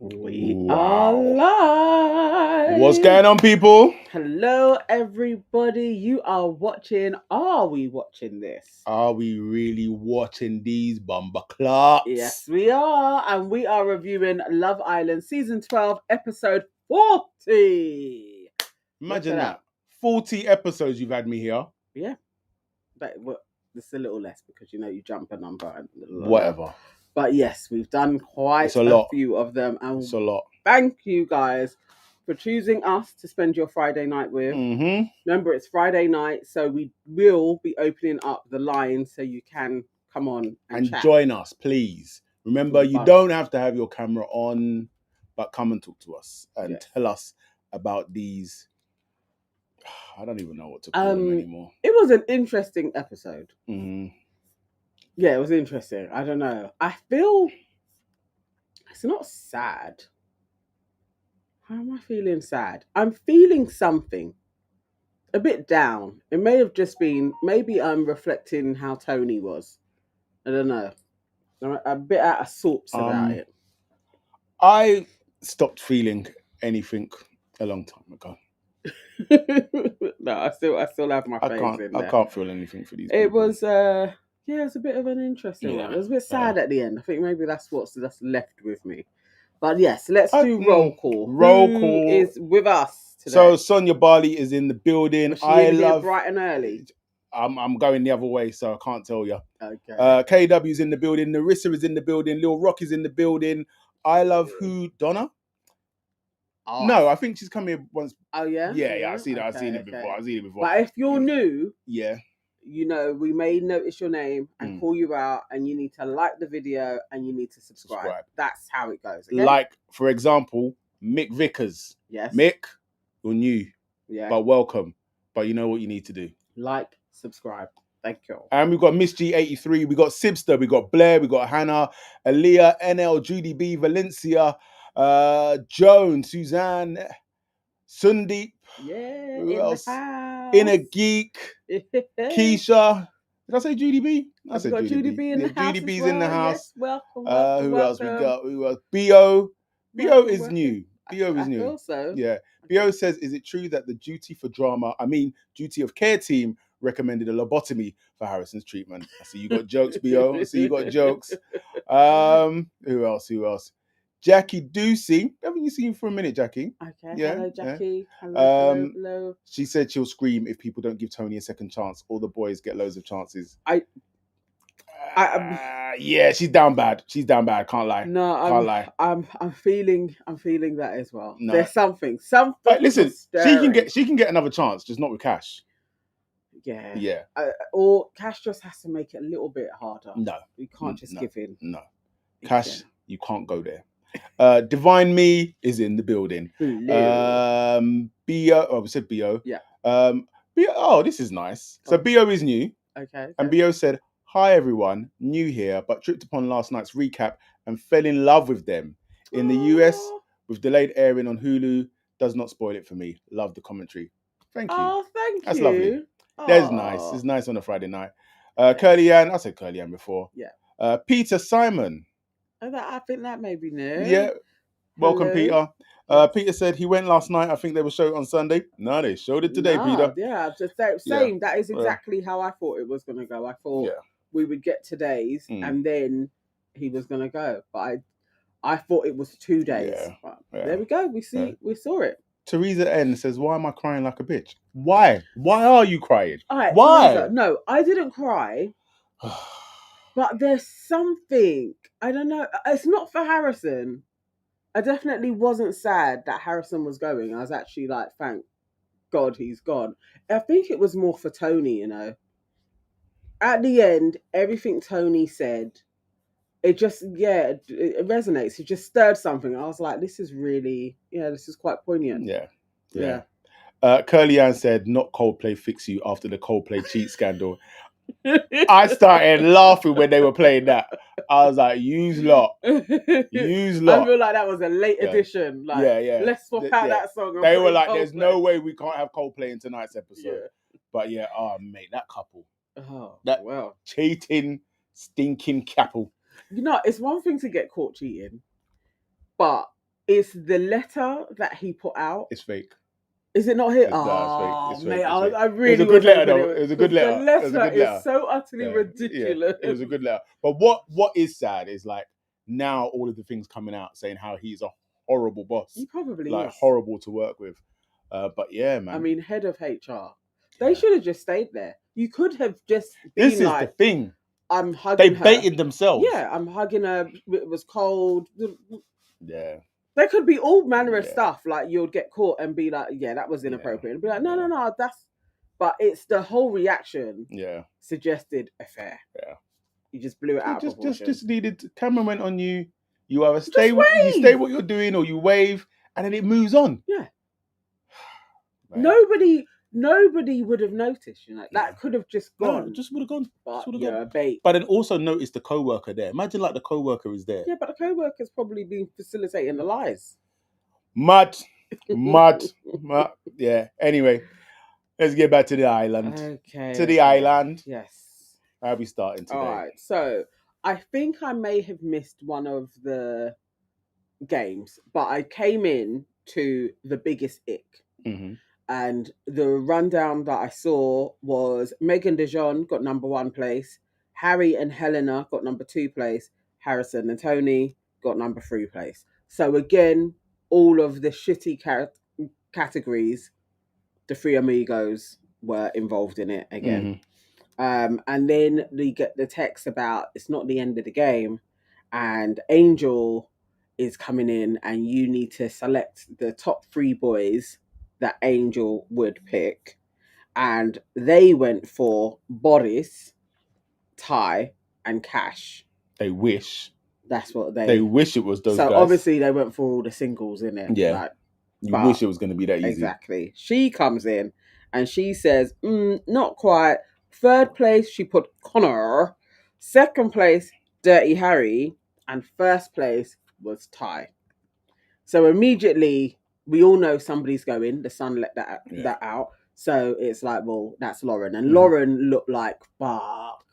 We are live. What's going on, people? Hello, everybody. You are watching. Are we watching this? Are we really watching these bumper clocks? Yes, we are. And we are reviewing Love Island Season 12, Episode 40. Imagine that. 40 episodes you've had me here. Yeah. It's a little less because, you jump a number. And Whatever. But yes, we've done quite a few of them. And it's a lot. Thank you guys for choosing us to spend your Friday night with. Mm-hmm. Remember, it's Friday night, so we will be opening up the line so you can come on and chat. Join us, please. Remember, you don't have to have your camera on, but come and talk to us and tell us about these. I don't even know what to call them anymore. It was an interesting episode. Mm-hmm. Yeah, it was interesting. I don't know. I feel it's not sad. How am I feeling sad? I'm feeling something. A bit down. It may have just been, maybe I'm reflecting how Tony was. I don't know. I'm a bit out of sorts about it. I stopped feeling anything a long time ago. No, I still have my face in there. I can't feel anything for these people. It was it's a bit of an interesting one. It was a bit sad at the end. I think maybe that's what's left with me. But yes, let's do roll call. Who is with us today? So Sonia Barley is in the building. Was she in here bright and early? I'm going the other way, so I can't tell you. Okay. KW's in the building. Narissa is in the building. Lil Rock is in the building. I love who? Donna? Oh. No, I think she's come here once. Oh yeah? Yeah. I've seen it. I've seen it before. But if you're new, yeah, we may notice your name and call you out, and you need to like the video and you need to subscribe. That's how it goes. Okay? Like, for example, Mick Vickers. Yes. Mick, you're new. Yeah. But welcome. But you know what you need to do. Like, subscribe. Thank you. And we've got Miss G83, we got Sibster, we got Blair, we got Hannah, Aaliyah, NL, Judy B, Valencia, Joan, Suzanne, Sundeep. Yeah. Who else? Inner Geek, Keisha. Did I say Judy B? I said Judy B in the house. Judy B's in the house. Yes, welcome. Who else we got? Who else? B.O. B.O. is new. B.O. is new. I feel so. Yeah. B.O. says, is it true that the Duty of Care team recommended a lobotomy for Harrison's treatment? I see you got jokes, B.O. I see you got jokes. Who else? Jackie Ducey. Haven't you seen for a minute, Jackie? Okay. Yeah. Hello, Jackie. Yeah. Hello. She said she'll scream if people don't give Tony a second chance. All the boys get loads of chances. Yeah, she's down bad. Can't lie. No, can't lie. I'm feeling that as well. No. There's something. But listen, she can get another chance, just not with Cash. Yeah. Yeah. Or Cash just has to make it a little bit harder. No, you can't just give in. No, Cash, you can't go there. Divine Me is in the building. B.O. We said B.O. Yeah. B.O. Oh, this is nice. So B.O. is new. Okay. And B.O. said, hi everyone, new here, but tripped upon last night's recap and fell in love with them. In the US, with delayed airing on Hulu, does not spoil it for me. Love the commentary. Thank you. Oh, thank you. That's lovely. That's nice. It's nice on a Friday night. Curly Ann, I said Curly Ann before. Yeah. Peter Simon. I think that may be new. Yeah. Welcome, Peter. Peter said he went last night. I think they will show it on Sunday. No, they showed it today, Peter. Yeah, just same. That is exactly how I thought it was going to go. I thought we would get today's and then he was going to go. But I thought it was 2 days. Yeah. There we go. We saw it. Teresa N says, why am I crying like a bitch? Why? Why are you crying? All right, why? Teresa, no, I didn't cry. But there's something. I don't know. It's not for Harrison. I definitely wasn't sad that Harrison was going. I was actually like, thank God he's gone. I think it was more for Tony, At the end, everything Tony said, it just, it resonates. It just stirred something. I was like, this is really, this is quite poignant. Yeah. Curly Ann said, not Coldplay fix you after the Coldplay cheat scandal. I started laughing when they were playing that. I was like, use lot. I feel like that was a late edition. Like, let's swap out that song. They were like, there's no way we can't have Coldplay in tonight's episode. But mate, that couple. Oh, that cheating, stinking couple. It's one thing to get caught cheating, but It's the letter that he put out. It's fake. Is it not here? It's fake. Oh, It's mate, fake. It's fake. I It was really a good was letter, hoping though. It was a good because the letter. It was a letter good letter. is so utterly Yeah, ridiculous. it was a good letter. But what is sad is like now all of the things coming out saying how he's a horrible boss, He probably like is. horrible to work with. But yeah, man. I mean, head of HR. They should have just stayed there. You could have just been This is like, the thing. I'm hugging They her. baited themselves. Yeah, I'm hugging her. It was cold. Yeah. There could be all manner of stuff. Like you'd get caught and be like, yeah, that was inappropriate. And be like, no, that's. But it's the whole reaction. Yeah. Suggested affair. Yeah. You just blew it out of proportion. Just needed. Camera went on you. You either stay what you're doing, or you wave, and then it moves on. Yeah. Right. Nobody would have noticed. You know, that could have just gone. No, just would have gone. But yeah, bait. But then also notice the co-worker there. Imagine like the co-worker is there. Yeah, but the co-worker's probably been facilitating the lies. Mad. Yeah. Anyway, let's get back to the island. Okay. To the island. Yes. I'll be starting today. All right. So I think I may have missed one of the games, but I came in to the biggest ick. Mm-hmm. And the rundown that I saw was Megan DeJohn got number 1 place, Harry and Helena got number 2 place, Harrison and Tony got number 3 place. So again, all of the shitty categories, the Three Amigos were involved in it again. Mm-hmm. And then we get the text about it's not the end of the game, and Angel is coming in, and you need to select the top 3 boys that Angel would pick. And they went for Boris, Ty, and Cash. They wish. That's what they wish it was those guys. So obviously they went for all the singles in it. Yeah. Like, you wish it was going to be that easy. Exactly. She comes in and she says, not quite. 3rd place, she put Connor. 2nd place, Dirty Harry. And 1st place was Ty. So immediately, we all know somebody's going. The Sun let that out. So it's like, well, that's Lauren. And Lauren looked like, fuck.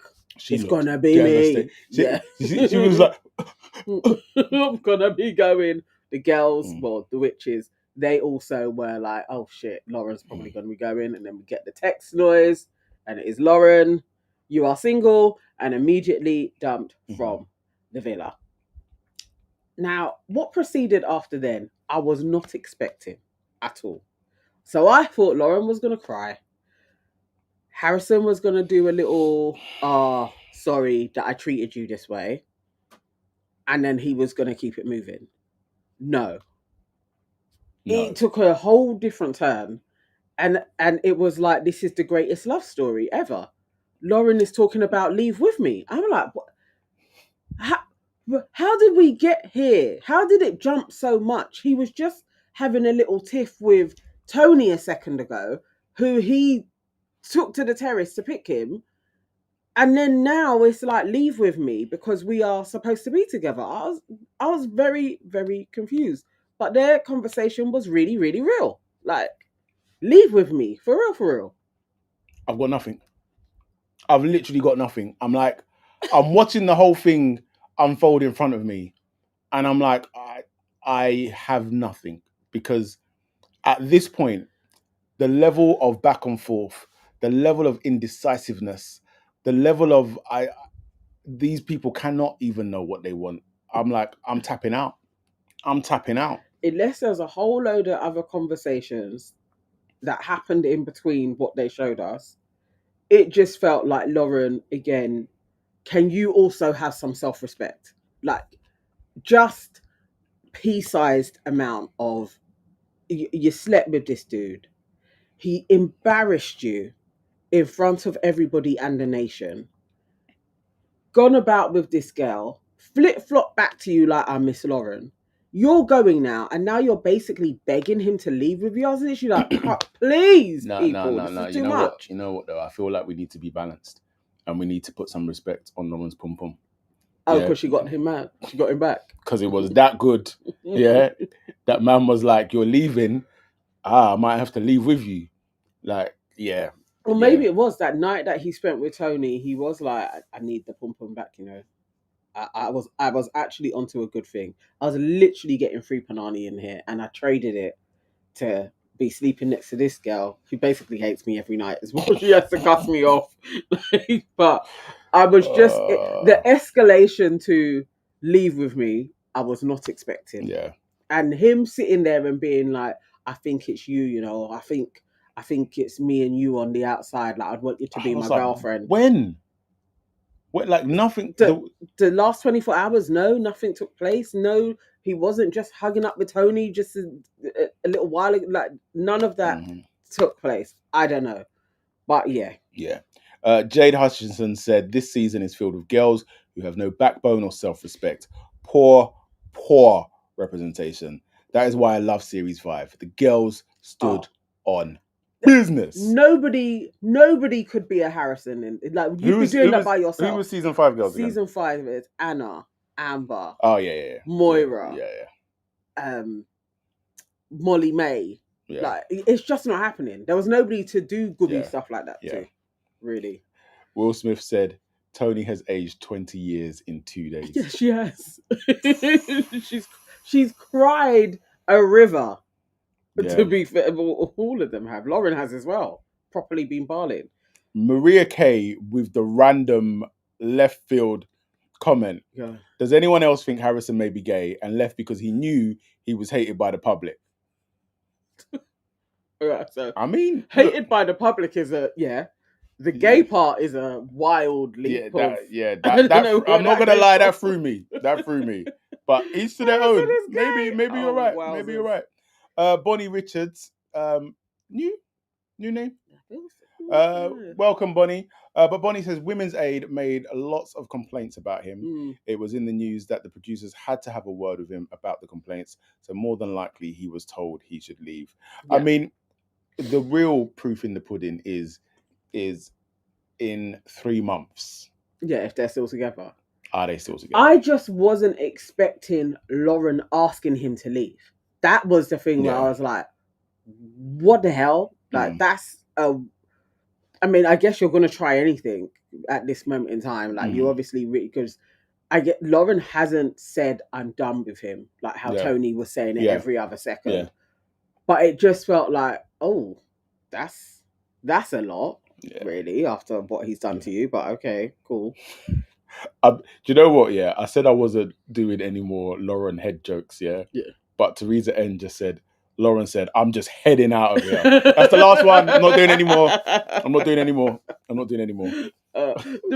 It's going to be me. She was like, I'm going to be going. The girls, well, the witches, they also were like, oh shit, Lauren's probably going to be going. And then we get the text noise, and it is Lauren, you are single, and immediately dumped from the villa. Now, what proceeded after then, I was not expecting at all. So I thought Lauren was going to cry. Harrison was going to do a little, sorry that I treated you this way. And then he was going to keep it moving. No. It took a whole different turn. And it was like, this is the greatest love story ever. Lauren is talking about leave with me. I'm like, what? How did we get here? How did it jump so much? He was just having a little tiff with Tony a second ago, who he took to the terrace to pick him. And then now it's like, leave with me because we are supposed to be together. I was very, very confused. But their conversation was really, really real. Like, leave with me. For real, for real. I've got nothing. I've literally got nothing. I'm like, I'm watching the whole thing unfold in front of me. And I'm like, I have nothing. Because at this point, the level of back and forth, the level of indecisiveness, the level of these people cannot even know what they want. I'm like, I'm tapping out. Unless there's a whole load of other conversations that happened in between what they showed us, it just felt like, Lauren, again, can you also have some self-respect? Like, just pea-sized amount of, you slept with this dude. He embarrassed you in front of everybody and the nation. Gone about with this girl, flip-flop back to you like, I miss Lauren. You're going now, and now you're basically begging him to leave with you. I was literally like, please, people, this is too much. You know what, though? I feel like we need to be balanced, and we need to put some respect on Lauren's pum-pum. Oh, because she got him mad. She got him back. Because it was that good. Yeah. That man was like, you're leaving. I might have to leave with you. Like, yeah. Or maybe it was that night that he spent with Tony. He was like, I need the pum-pum back, you know. I was actually onto a good thing. I was literally getting free panani in here, and I traded it to be sleeping next to this girl who basically hates me every night as well. She has to cuss me off. But I was just the escalation to leave with me. I was not expecting. Yeah. And him sitting there and being like, "I think it's you. You know. I think it's me and you on the outside. Like I'd want you to I be was my like, girlfriend." when? What? Like nothing. The last 24 hours, no, nothing took place. No, he wasn't just hugging up with Tony just a little while ago. Like none of that took place. I don't know. But yeah. Yeah. Jade Hutchinson said this season is filled with girls who have no backbone or self-respect. Poor representation. That is why I love Series 5. The girls stood on business. Nobody could be a Harrison. Like you'd be doing that by yourself. Who was season 5 girls again? Season 5 is Anna, Amber. Oh yeah. Moira. Yeah. Molly May. Yeah. Like it's just not happening. There was nobody to do goody stuff like that too. Really. Will Smith said Tony has aged 20 years in 2 days. Yes, she has. she's cried a river. Yeah. To be fair, all of them have. Lauren has as well. Properly been bawling. Maria Kay with the random left field comment. Yeah. Does anyone else think Harrison may be gay and left because he knew he was hated by the public? Right, so I mean, hated by the public is a The gay part is a wild leap. I'm not gonna lie, that threw me. But each to their own. Maybe you're right. Wowzers. Maybe you're right. Bonnie Richards, new name. Welcome, Bonnie. But Bonnie says Women's Aid made lots of complaints about him. It was in the news that the producers had to have a word with him about the complaints. So more than likely, he was told he should leave. Yeah. I mean, the real proof in the pudding is in 3 months. Yeah, if they're still together. Are they still together? I just wasn't expecting Lauren asking him to leave. That was the thing where I was like, what the hell? Like, that's I mean, I guess you're going to try anything at this moment in time. Like, you obviously, because Lauren hasn't said, I'm done with him, like how Tony was saying it every other second. Yeah. But it just felt like, oh, that's a lot, really, after what he's done to you. But okay, cool. Do you know what? Yeah, I said I wasn't doing any more Lauren head jokes. Yeah. But Teresa N just said, Lauren said, I'm just heading out of here. That's the last one. I'm not doing any more. The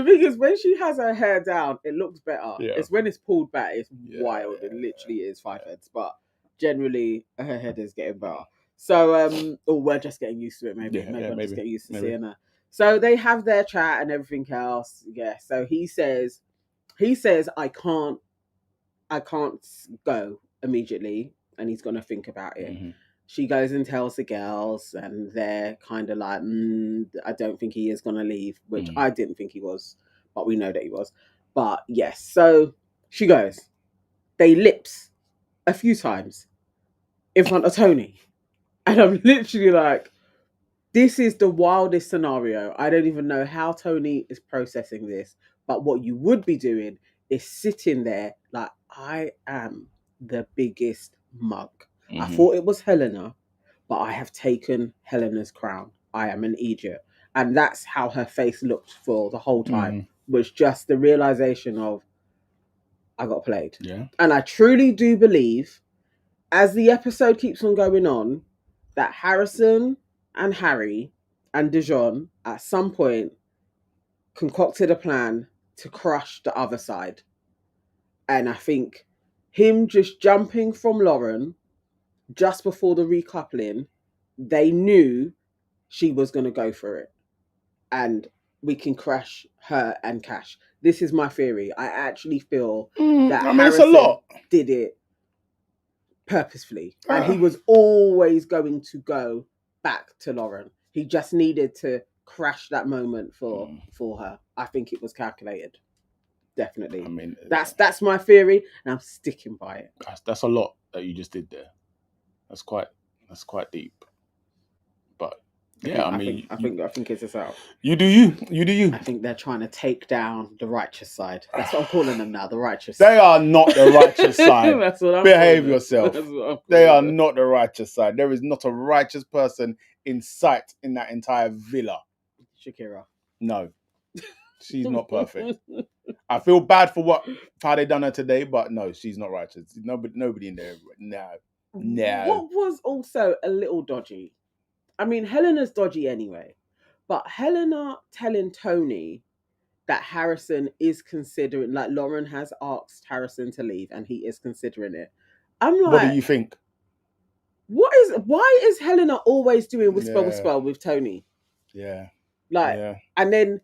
thing is, when she has her hair down, it looks better. Yeah. It's when it's pulled back, it's wild. It literally is 5 heads. But generally, her head is getting better. So, or we're just getting used to it, maybe. Maybe I'm just getting used to seeing her. So they have their chat and everything else. Yeah. So he says, I can't go immediately, and he's gonna think about it. She goes and tells the girls, and they're kind of like, I don't think he is gonna leave, which I didn't think he was, but we know that he was. But yes, so she goes. They lips a few times in front of Tony, and I'm literally like, this is the wildest scenario. I don't even know how Tony is processing this, but what you would be doing is sitting there like, I am the biggest mug. I thought it was Helena, but I have taken Helena's crown. I am an idiot. And that's how her face looked for the whole time, was just the realization of, I got played. Yeah. And I truly do believe, as the episode keeps on going on, that Harrison and Harry and Dijon at some point concocted a plan to crush the other side. And I think him just jumping from Lauren just before the recoupling, they knew she was going to go for it. And we can crush her and Cash. This is my theory. I actually feel that Harrison did it purposefully. And he was always going to go back to Lauren. He just needed to crash that moment for her. I think it was calculated. Definitely. I mean, that's my theory, and I'm sticking by it. That's a lot that you just did there. That's quite deep. But Yeah, I I think it's a setup. you do you. I think they're trying to take down the righteous side. That's what I'm calling them now, the righteous. They are not the righteous side. That's what I'm Behave calling yourself. That's what I'm They are calling them. not the righteous side. There is not a righteous person in sight in that entire villa. Shakira. No, she's not perfect. I feel bad for how they done her today, but no, she's not righteous. Nobody in there. No. What was also a little dodgy? I mean, Helena's dodgy anyway, but Helena telling Tony that Harrison is considering, like Lauren has asked Harrison to leave and he is considering it. I'm like, What do you think? Why is Helena always doing whisper with Tony? Yeah. Like, and then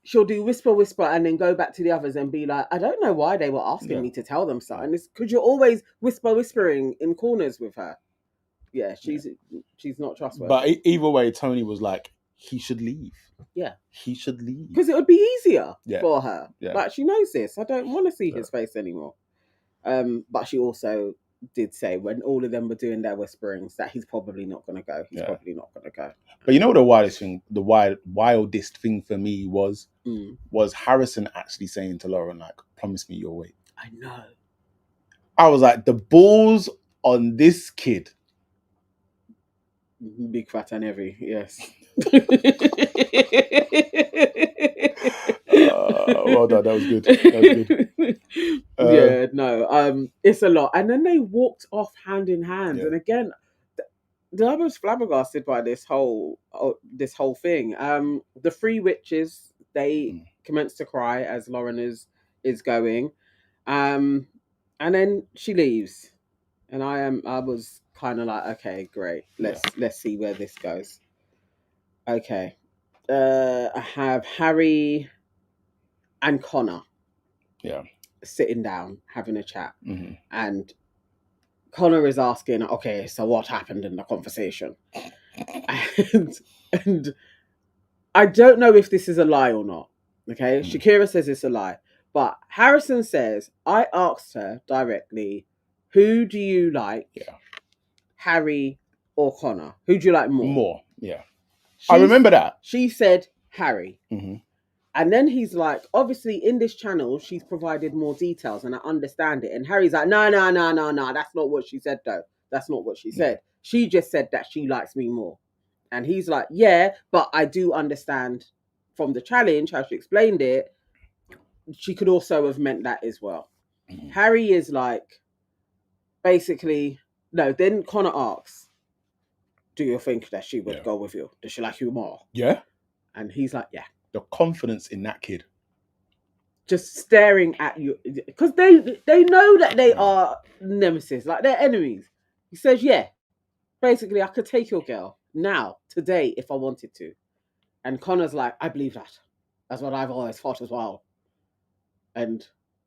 she'll do whisper and then go back to the others and be like, I don't know why they were asking me to tell them something. It's because you're always whispering in corners with her. Yeah, she's not trustworthy. But either way, Tony was like, he should leave. Yeah. He should leave. Because it would be easier for her. Yeah. Like, she knows this. I don't want to see his face anymore. But she also did say when all of them were doing their whisperings that he's probably not going to go. He's probably not going to go. But you know what the wildest thing for me was Harrison actually saying to Lauren, like, promise me you'll wait. I know. I was like, the balls on this kid. Big, fat and heavy, yes. Well done, that was good. Yeah, no, it's a lot. And then they walked off hand in hand. And again, I was flabbergasted by this whole thing. The three witches, they commence to cry as Lauren is going. And then she leaves. And I was kind of like, okay, great. Let's see where this goes. Okay. I have Harry and Connor. Yeah. Sitting down, having a chat. Mm-hmm. And Connor is asking, okay, so what happened in the conversation? and I don't know if this is a lie or not. Okay. Shakira says it's a lie. But Harrison says, I asked her directly, who do you like? Yeah. Harry or Connor? Who do you like more? More, yeah. I remember that. She said Harry. Mm-hmm. And then he's like, obviously in this channel, she's provided more details and I understand it. And Harry's like, no. That's not what she said, though. That's not what she said. She just said that she likes me more. And he's like, yeah, but I do understand from the challenge, how she explained it, she could also have meant that as well. Mm-hmm. Harry is like, basically, no, then Connor asks, do you think that she would go with you? Does she like you more? Yeah. And he's like, yeah. The confidence in that kid. Just staring at you. Because they know that they are nemesis, like they're enemies. He says, yeah, basically, I could take your girl now, today, if I wanted to. And Connor's like, I believe that. That's what I've always thought as well. And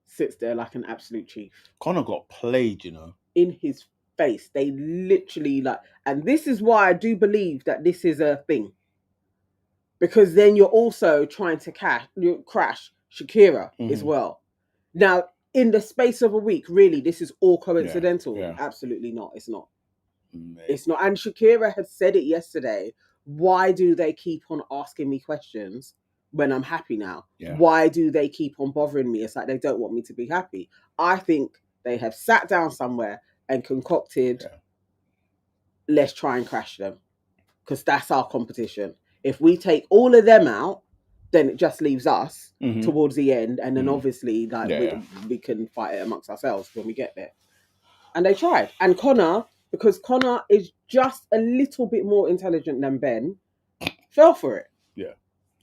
sits there like an absolute chief. Connor got played, you know. In his face. They literally and this is why I do believe that this is a thing. Because then you're also trying to crash Shakira as well. Now, in the space of a week, really, this is all coincidental. Yeah. Absolutely not. It's not. It's not. And Shakira had said it yesterday. Why do they keep on asking me questions when I'm happy now? Yeah. Why do they keep on bothering me? It's like they don't want me to be happy. I think they have sat down somewhere and concocted, let's try and crash them. Because that's our competition. If we take all of them out, then it just leaves us towards the end. And then obviously we can fight it amongst ourselves when we get there. And they tried. And Connor, because Connor is just a little bit more intelligent than Ben, fell for it. Yeah.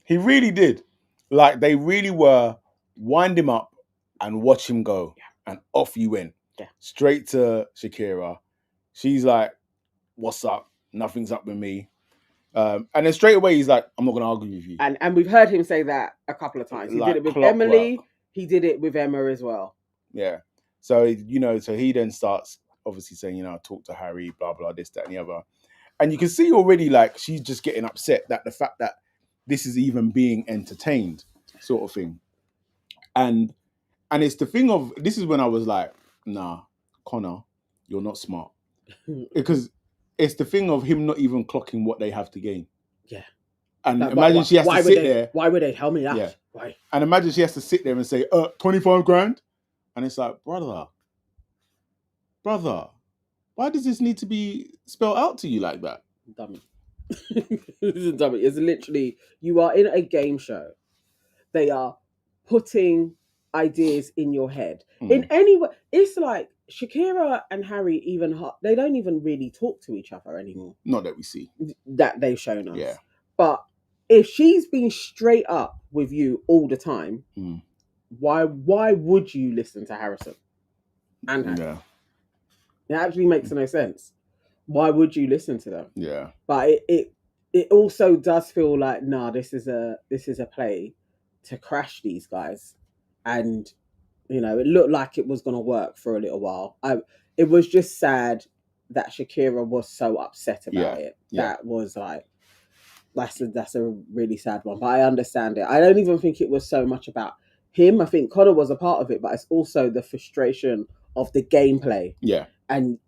He really did. Like, they really were wind him up and watch him go. Yeah. And off you went. Yeah. Straight to Shakira. She's like, what's up? Nothing's up with me. And then straight away he's like, I'm not going to argue with you. And we've heard him say that a couple of times. He did it with Emily. He did it with Emma as well. Yeah. So, so he then starts obviously saying, talk to Harry, blah, blah, this, that, and the other. And you can see already, like, she's just getting upset that the fact that this is even being entertained, sort of thing. And it's the thing of, this is when I was like, nah, Connor, you're not smart. Because it's the thing of him not even clocking what they have to gain. Yeah. And Like, imagine she has to sit there. Why would they tell me that? Yeah. Why? And imagine she has to sit there and say, 25 grand. And it's like, brother, why does this need to be spelled out to you like that? Dummy. Dummy. It's literally, you are in a game show. They are putting ideas in your head. In any way, it's like Shakira and Harry they don't even really talk to each other anymore. Not that we see. That they've shown us. Yeah. But if she's been straight up with you all the time, why would you listen to Harrison and Harry? Yeah. It actually makes no sense. Why would you listen to them? Yeah. But it also does feel like, nah, this is a play to crash these guys. And you know, it looked like it was gonna work for a little while. It was just sad that Shakira was so upset about it. That was like, that's a really sad one. But I understand it. I don't even think it was so much about him. I think Connor was a part of it, but it's also the frustration of the gameplay. Yeah. And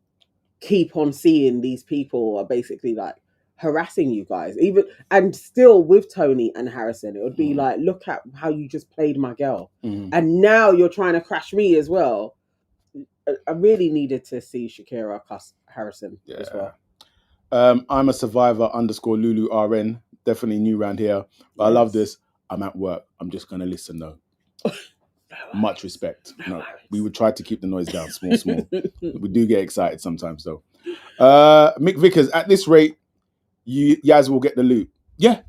keep on seeing these people are basically like harassing you guys, even and still with Tony and Harrison, it would be like, look at how you just played my girl, and now you're trying to crash me as well. I really needed to see Shakira cuss Harrison as well. I'm a survivor _ Lulu RN, definitely new around here, but I love this. I'm at work, I'm just gonna listen though. Much respect. No, we would try to keep the noise down, small. We do get excited sometimes though. Mick Vickers, at this rate, Yaz will get the loot. Yeah.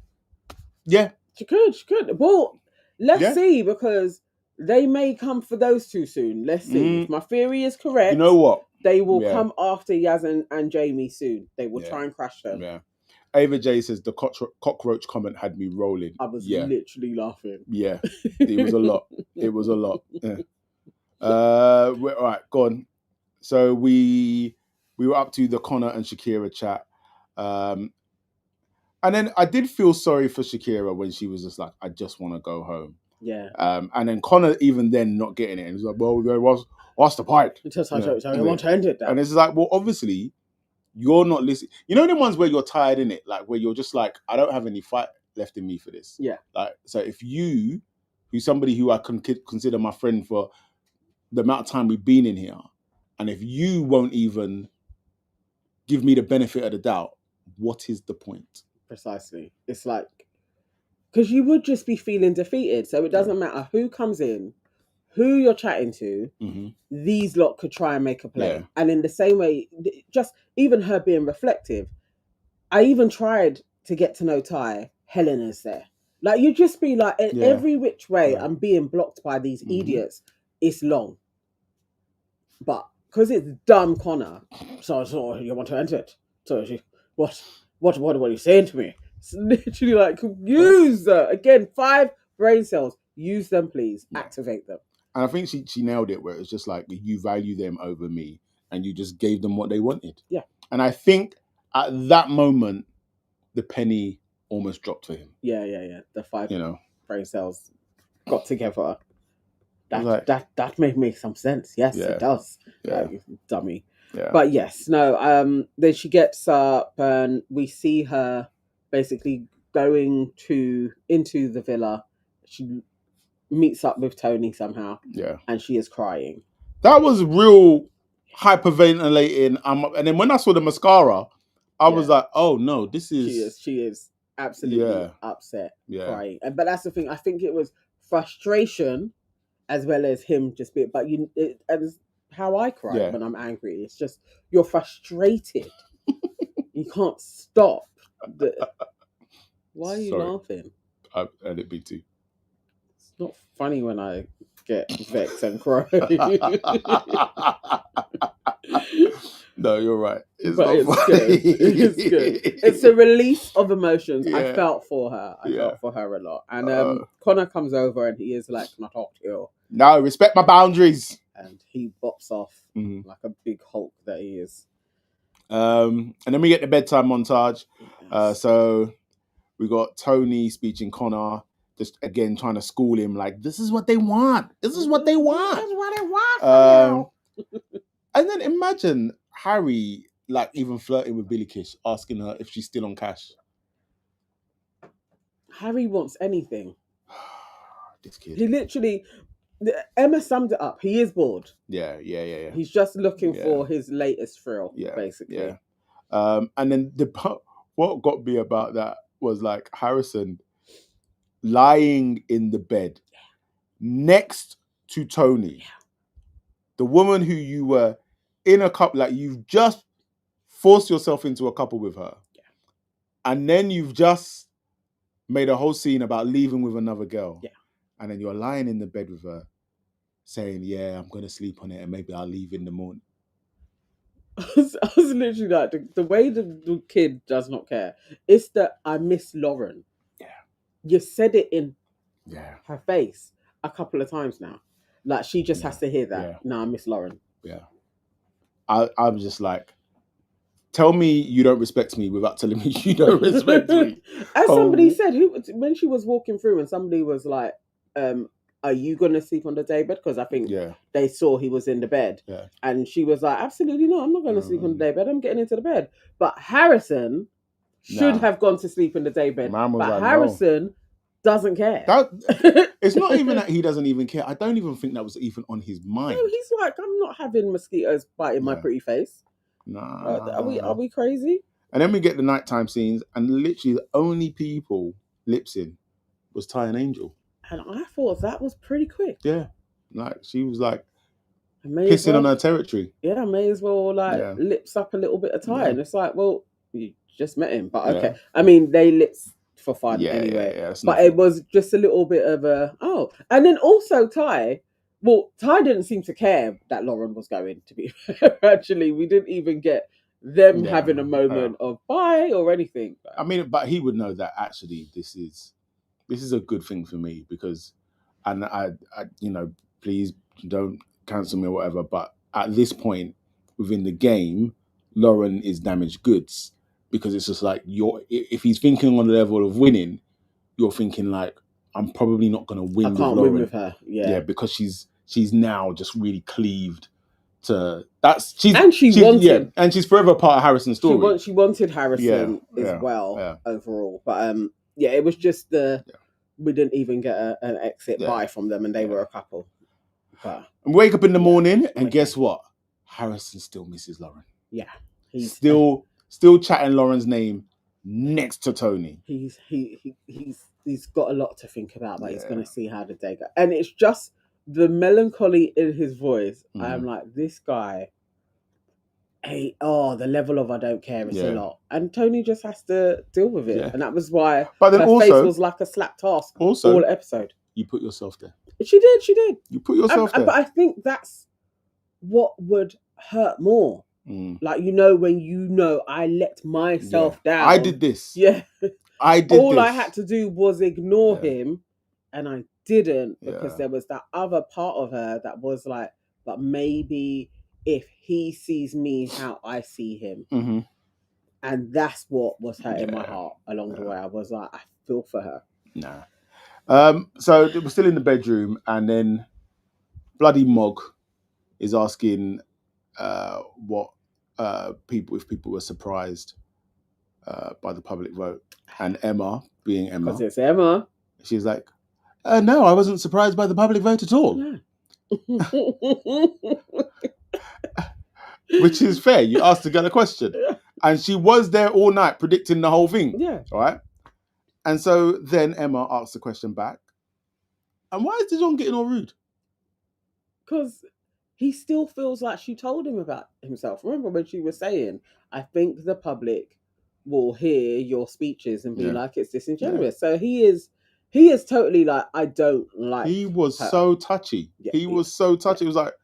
She could. Well, let's see, because they may come for those two soon. Let's see. If my theory is correct, you know what? They will come after Yaz and Jamie soon. They will try and crash them. Yeah. Ava J says the cockroach comment had me rolling. I was literally laughing. Yeah, it was a lot. Yeah. All right, go on. So we were up to the Connor and Shakira chat. And then I did feel sorry for Shakira when she was just like, I just want to go home. Yeah. And then Connor even then not getting it. And he's like, well, what's the point? I want to end it now. And it's like, well, obviously, you're not listening. You know the ones where you're tired in it? Like where you're just like, I don't have any fight left in me for this. Yeah. Like, so if you, who's somebody who I can consider my friend for the amount of time we've been in here, and if you won't even give me the benefit of the doubt, what is the point? Precisely. It's like, because you would just be feeling defeated. So it doesn't matter who comes in, who you're chatting to, these lot could try and make a play. Yeah. And in the same way, just even her being reflective, I even tried to get to know Ty. Helena's there. Like, you just be like, every which way, I'm being blocked by these idiots. It's long. But because it's dumb Connor, so you want to enter it? So what are you saying to me? It's literally like, use again, 5 brain cells. Use them, please. Activate them. And I think she nailed it, where it's just like, you value them over me, and you just gave them what they wanted. Yeah. And I think at that moment, the penny almost dropped for him. Yeah. The 5 brain cells got together. That made some sense. Yes, it does. Yeah. Dummy. Yeah. But yes, no. Then she gets up, and we see her basically going into the villa. She meets up with Tony somehow. Yeah. And she is crying. That was real hyperventilating. And then when I saw the mascara, I was like, oh no, this is... She is absolutely upset, crying. But that's the thing. I think it was frustration as well as him just being... But it's how I cry when I'm angry. It's just, you're frustrated. You can't stop. Why are you laughing? I let it be too. It's not funny when I get vexed and cry. No, you're right. It's good. It's good. It's a release of emotions. Yeah. I felt for her. I felt for her a lot. And Connor comes over and he is like, can I talk to you? No, respect my boundaries. And he bops off like a big Hulk that he is. And then we get the bedtime montage. Yes. So we got Tony speeching Connor, just again trying to school him like, this is what they want. This is what they want. This is what they want. And then imagine Harry like even flirting with Billy Kish, asking her if she's still on cash. Harry wants anything. This kid. He literally, Emma summed it up. He is bored. Yeah. He's just looking Yeah. for his latest thrill, Yeah. basically. Yeah. And then what got me about that was like Harrison lying in the bed next to Tony, the woman who you were in a couple, like you've just forced yourself into a couple with her, and then you've just made a whole scene about leaving with another girl, and then you're lying in the bed with her, saying, "Yeah, I'm gonna sleep on it, and maybe I'll leave in the morning." I was literally like, the way the kid does not care. It's that I miss Lauren. Yeah. You said it in Yeah. her face a couple of times now. Like, she just has to hear that. Yeah. No, I miss Lauren. Yeah. I'm just like, tell me you don't respect me without telling me you don't respect me. As somebody said, when she was walking through and somebody was like, are you going to sleep on the day bed? Because I think they saw he was in the bed. Yeah. And she was like, absolutely not. I'm not going to sleep on the day bed. I'm getting into the bed. But Harrison should have gone to sleep in the day bed. But like, Harrison doesn't care. It's not even that he doesn't even care. I don't even think that was even on his mind. No, he's like, I'm not having mosquitoes biting my pretty face. Nah. Are we crazy? And then we get the nighttime scenes, and literally the only people lip-sync was Ty and Angel. And I thought that was pretty quick. Yeah. Like, she was like pissing on her territory. Yeah, I may as well lips up a little bit of Ty. And it's like, well, you just met him. But okay. I mean, they lips for fun anyway. Yeah, but it was just a little bit of and then also Ty didn't seem to care that Lauren was going to be. Actually, we didn't even get them having a moment of bye or anything. I mean, but he would know that actually this is a good thing for me, because, and I please don't cancel me or whatever, but at this point within the game, Lauren is damaged goods, because it's just like, if he's thinking on the level of winning, you're thinking like, I'm probably not going to win with Lauren. Win with her. Yeah, because she's now just really cleaved to and she's forever part of Harrison's story. She wanted Harrison as well overall, but it was just we didn't even get an exit bye from them, and they were a couple. But and wake up in the morning, and guess what? Harrison still misses Lauren. Yeah, he's still chatting Lauren's name next to Tony. He's got a lot to think about, but he's going to see how the day goes. And it's just the melancholy in his voice. I'm like, this guy, the level of I don't care is a lot. And Tony just has to deal with it. Yeah. And that was why her face was like a slap task all episode. You put yourself there. She did. You put yourself there. But I think that's what would hurt more. Like, when I let myself down. I did this. Yeah. All I had to do was ignore him, and I didn't, because there was that other part of her that was like, but maybe if he sees me how I see him. And that's what was hurting my heart along the way. I was like, I feel for her. Nah. So we're still in the bedroom, and then Bloody Mog is asking what people were surprised by the public vote, and Emma, being Emma, because it's Emma, she's like, no, I wasn't surprised by the public vote at all. No. Which is fair. You asked the girl a question, and she was there all night predicting the whole thing. Yeah. All right. And so then Emma asks the question back, and why is Dijon getting all rude? Because he still feels like she told him about himself. Remember when she was saying, I think the public will hear your speeches and be like, it's disingenuous. So he is totally like, I don't like He was her. so touchy. Yeah, he was so touchy. It was like,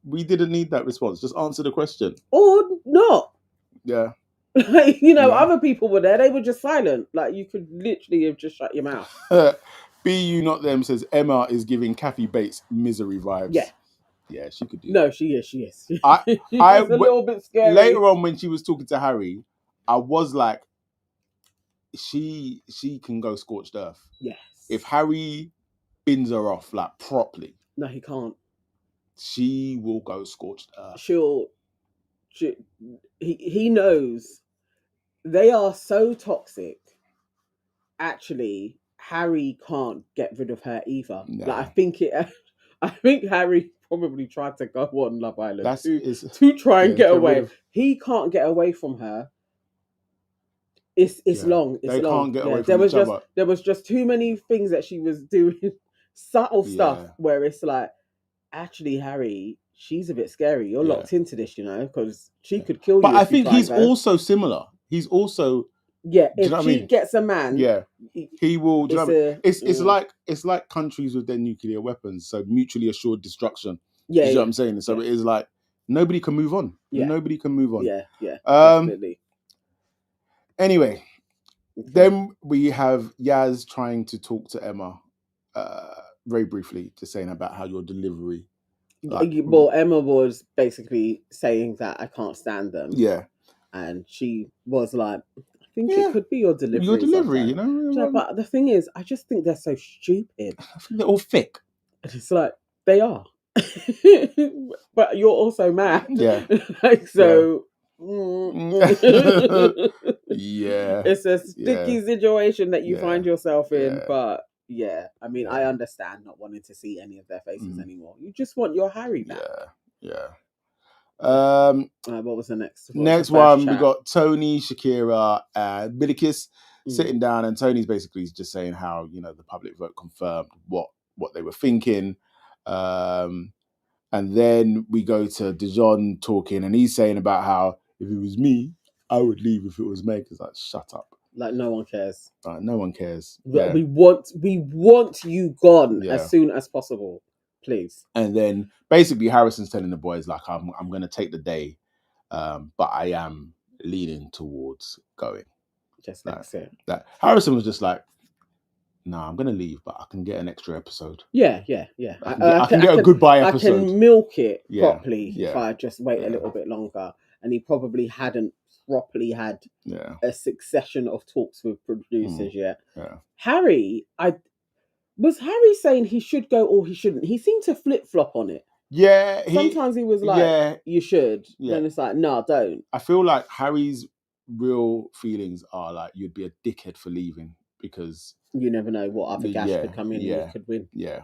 we didn't need that response. Just answer the question. Or not. Yeah. Other people were there. They were just silent. Like, you could literally have just shut your mouth. Be You Not Them says Emma is giving Kathy Bates misery vibes. Yeah. Yeah, she could do No, that. she is. She is. I a little bit scary. Later on, when she was talking to Harry, I was like, she can go scorched earth. Yes. If Harry bins her off like properly. No, he can't. She will go scorched earth. He knows they are so toxic, actually Harry can't get rid of her either. No. Like I think Harry probably tried to go on Love Island That's to try and get rid away. of. He can't get away from her. It's Yeah. long. It's They long. can't get Yeah, away from each other. there was just too many things that she was doing, subtle stuff Yeah. where it's like, actually, Harry, she's a bit scary. You're Yeah. locked into this, because she could kill But you I if you think try and he's go. also similar. He's also, Yeah, do you if know what I she mean? gets a man, Yeah. He will. Do you know what I mean? It's mm, like countries with their nuclear weapons, so mutually assured destruction. yeah, Do you know yeah, what I'm saying? So yeah. it is like nobody can move on. Yeah. Nobody can move on. Yeah, definitely. Anyway, Okay. then we have Yaz trying to talk to Emma, very briefly, just saying about how your delivery. Well, Emma was basically saying that I can't stand them. Yeah. And she was like, I think Yeah. it could be your delivery. Your delivery, sometimes. But the thing is, I just think they're so stupid. I think they're all thick. And it's like, they are. But you're also mad. Yeah. Like, so. Yeah. It's a sticky situation that you find yourself in. Yeah. But yeah, I mean, I understand not wanting to see any of their faces anymore. You just want your Harry back. Yeah. What was the next? Next one, we got Tony, Shakira, and Billikis sitting down, and Tony's basically just saying how the public vote confirmed what they were thinking, and then we go to Dijon talking, and he's saying about how if it was me, I would leave if it was Meg. It's like, shut up. Like, no one cares. No one cares. Yeah. We want you gone as soon as possible, please. And then basically Harrison's telling the boys like, I'm going to take the day, but I am leaning towards going. Just exit. That Harrison was just like, no, I'm going to leave, but I can get an extra episode. Yeah. I can get a goodbye episode. I can milk it properly if I just wait a little bit longer. And he probably hadn't properly had a succession of talks with producers yet. Harry, was Harry saying he should go or he shouldn't? He seemed to flip-flop on it. Yeah. Sometimes he was like, you should. Yeah. Then it's like, no, don't. I feel like Harry's real feelings are like, you'd be a dickhead for leaving because you never know what other gas could come in and you could win. Yeah.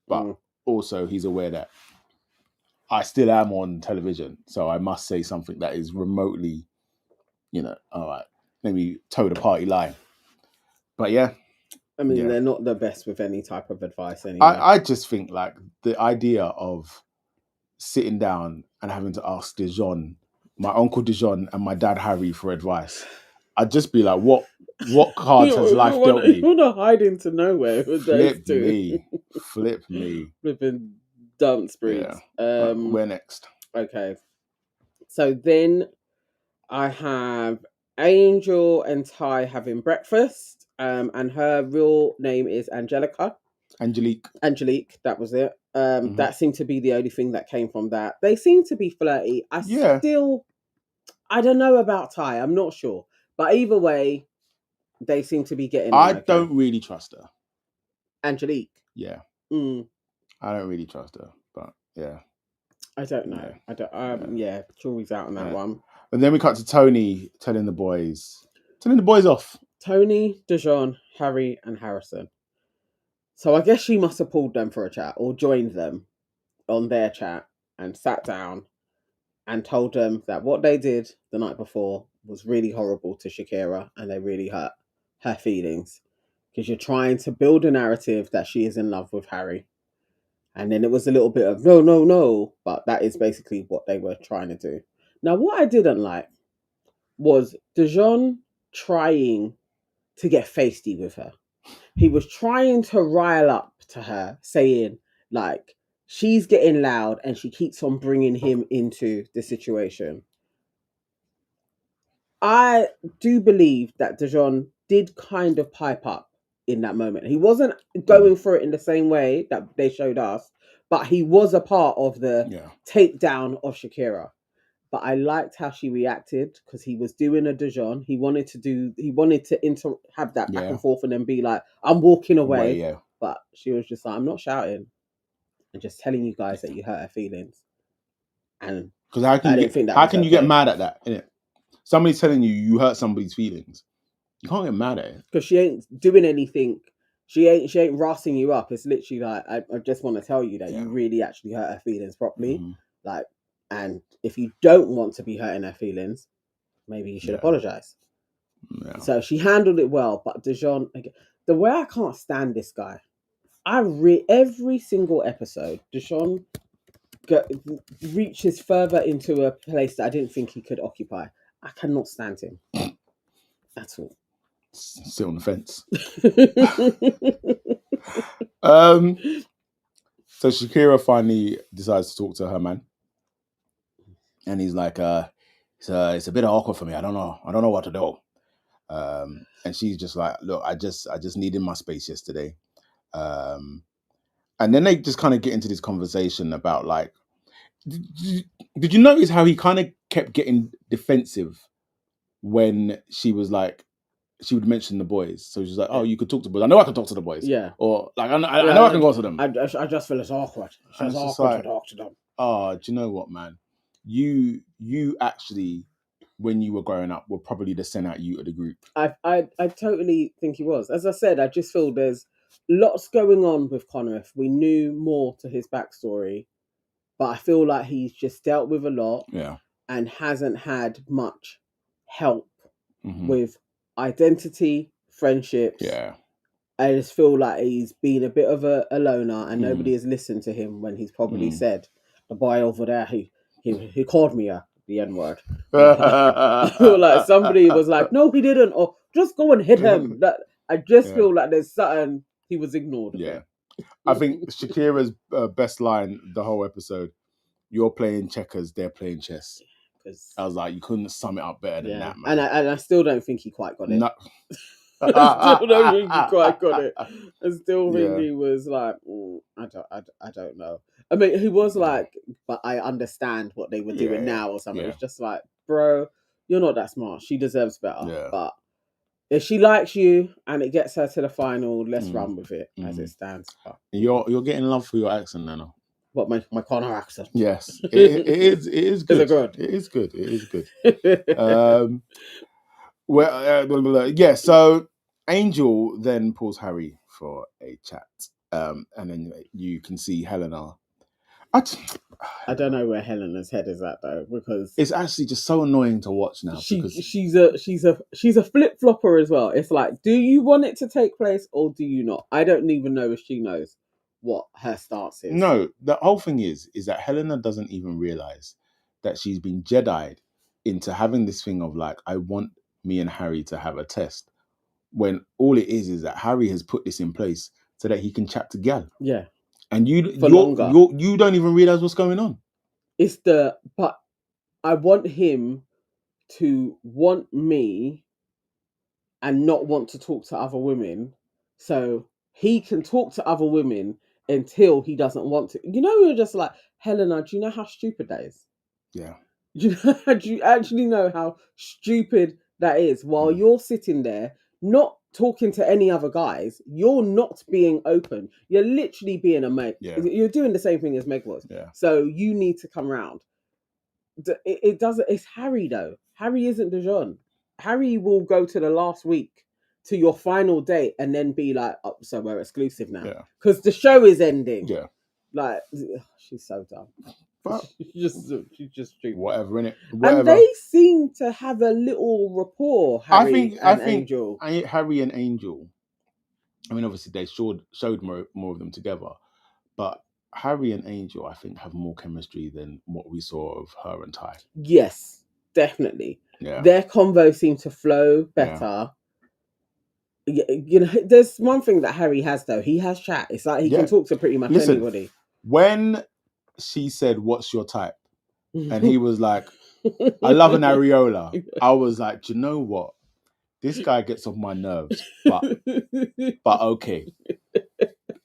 But also he's aware that I still am on television, so I must say something that is remotely, all right, maybe toe the party line. But yeah. I mean, they're not the best with any type of advice anyway. I just think like the idea of sitting down and having to ask Dijon, my uncle Dijon and my dad Harry for advice, I'd just be like, what cards has life dealt me? You want to hide into nowhere with those two. Flip me. Flipping dance breeds. Yeah. Where next? Okay. So then I have Angel and Ty having breakfast. And her real name is Angelique, that was it. That seemed to be the only thing that came from that. They seem to be flirty. I don't know about Ty. I'm not sure. But either way, they seem to be getting I don't really trust her. Angelique? Yeah. I don't really trust her, but yeah. I don't know. I don't. Jury's out on that one. And then we cut to Tony telling the boys off. Tony, Dijon, Harry, and Harrison. So I guess she must have pulled them for a chat or joined them on their chat and sat down and told them that what they did the night before was really horrible to Shakira and they really hurt her feelings because you're trying to build a narrative that she is in love with Harry. And then it was a little bit of no, but that is basically what they were trying to do. Now, what I didn't like was Dijon trying to get feisty with her. He was trying to rile up to her, saying, like, she's getting loud and she keeps on bringing him into the situation. I do believe that Dijon did kind of pipe up in that moment. He wasn't going for it in the same way that they showed us, but he was a part of the takedown of Shakira. But I liked how she reacted because he was doing a Dijon. He wanted to have that back and forth and then be like, I'm walking away. But she was just like, I'm not shouting. I'm just telling you guys that you hurt her feelings. And because how can you get mad at that? Innit? Somebody's telling you hurt somebody's feelings. You can't get mad at it. because she ain't doing anything. She ain't rassing you up. It's literally like, I just want to tell you that you really actually hurt her feelings properly. Mhm. Like, and if you don't want to be hurting her feelings, maybe you should apologize. Yeah. So she handled it well. But Dijon, the way I can't stand this guy, every single episode, Dijon reaches further into a place that I didn't think he could occupy. I cannot stand him at all. Sit on the fence. um, So Shakira finally decides to talk to her man, and he's like, it's a bit awkward for me. I don't know what to do. And she's just like, look, I just needed my space yesterday. And then they just kind of get into this conversation about like, did you notice how he kind of kept getting defensive when she was like, she would mention the boys. So she's like, oh, you could talk to boys. I know I can talk to the boys. Yeah. Or like, I know I can go to them. I just feel it's awkward. It's awkward to talk to them. Oh, do you know what, man? You actually, when you were growing up, were probably the sent out you of the group. I totally think he was. As I said, I just feel there's lots going on with Connor. If we knew more to his backstory, but I feel like he's just dealt with a lot, and hasn't had much help with identity, friendships. Yeah. I just feel like he's been a bit of a loner, and nobody has listened to him when he's probably said, the boy over there, he called me the N-word. I feel like somebody was like, no, he didn't, or just go and hit him. That I just feel like there's something he was ignored. Yeah. I think Shakira's best line the whole episode, you're playing checkers, they're playing chess. I was like, you couldn't sum it up better than that, man. And I still don't think he quite got it. No. I still don't think he quite got it. I still think he was like, I don't know. I mean, he was like, but I understand what they were doing now or something. It's just like, bro, you're not that smart. She deserves better. But if she likes you and it gets her to the final, let's run with it as it stands. But, you're getting love for your accent, Nana. What, my Connor accent? Yes, it is good. Is it good? It is good. It is good. Well, so Angel then pulls Harry for a chat, and then you can see Helena. I don't know where Helena's head is at though, because it's actually just so annoying to watch now. She's a flip flopper as well. It's like, do you want it to take place or do you not? I don't even know if she knows what her stance is. No, the whole thing is that Helena doesn't even realize that she's been Jedi'd into having this thing of like, I want me and Harry to have a test, when all it is that Harry has put this in place so that he can chat to Gal. Yeah. And you don't even realize what's going on. But I want him to want me and not want to talk to other women, so he can talk to other women until he doesn't want to. You know, you're just like, Helena, do you know how stupid that is? Yeah. Do you actually know how stupid that is? While you're sitting there not talking to any other guys, you're not being open. You're literally being a Meg. Yeah. You're doing the same thing as Meg was. Yeah. So you need to come round. It doesn't. It's Harry though. Harry isn't Dijon. Harry will go to the last week to your final date and then be like, oh, so we're exclusive now because the show is ending. Yeah. Like, she's so dumb. But she's just stupid. Whatever, innit? And they seem to have a little rapport, Harry and Angel. Harry and Angel, I mean, obviously they showed more of them together, but Harry and Angel, I think, have more chemistry than what we saw of her and Ty. Yes, definitely. Yeah. Their convo seemed to flow better. Yeah. You know, there's one thing that Harry has though. He has chat. It's like he can talk to pretty much anybody. When she said, "What's your type?" and he was like, "I love an areola," I was like, "Do you know what? This guy gets on my nerves, but okay.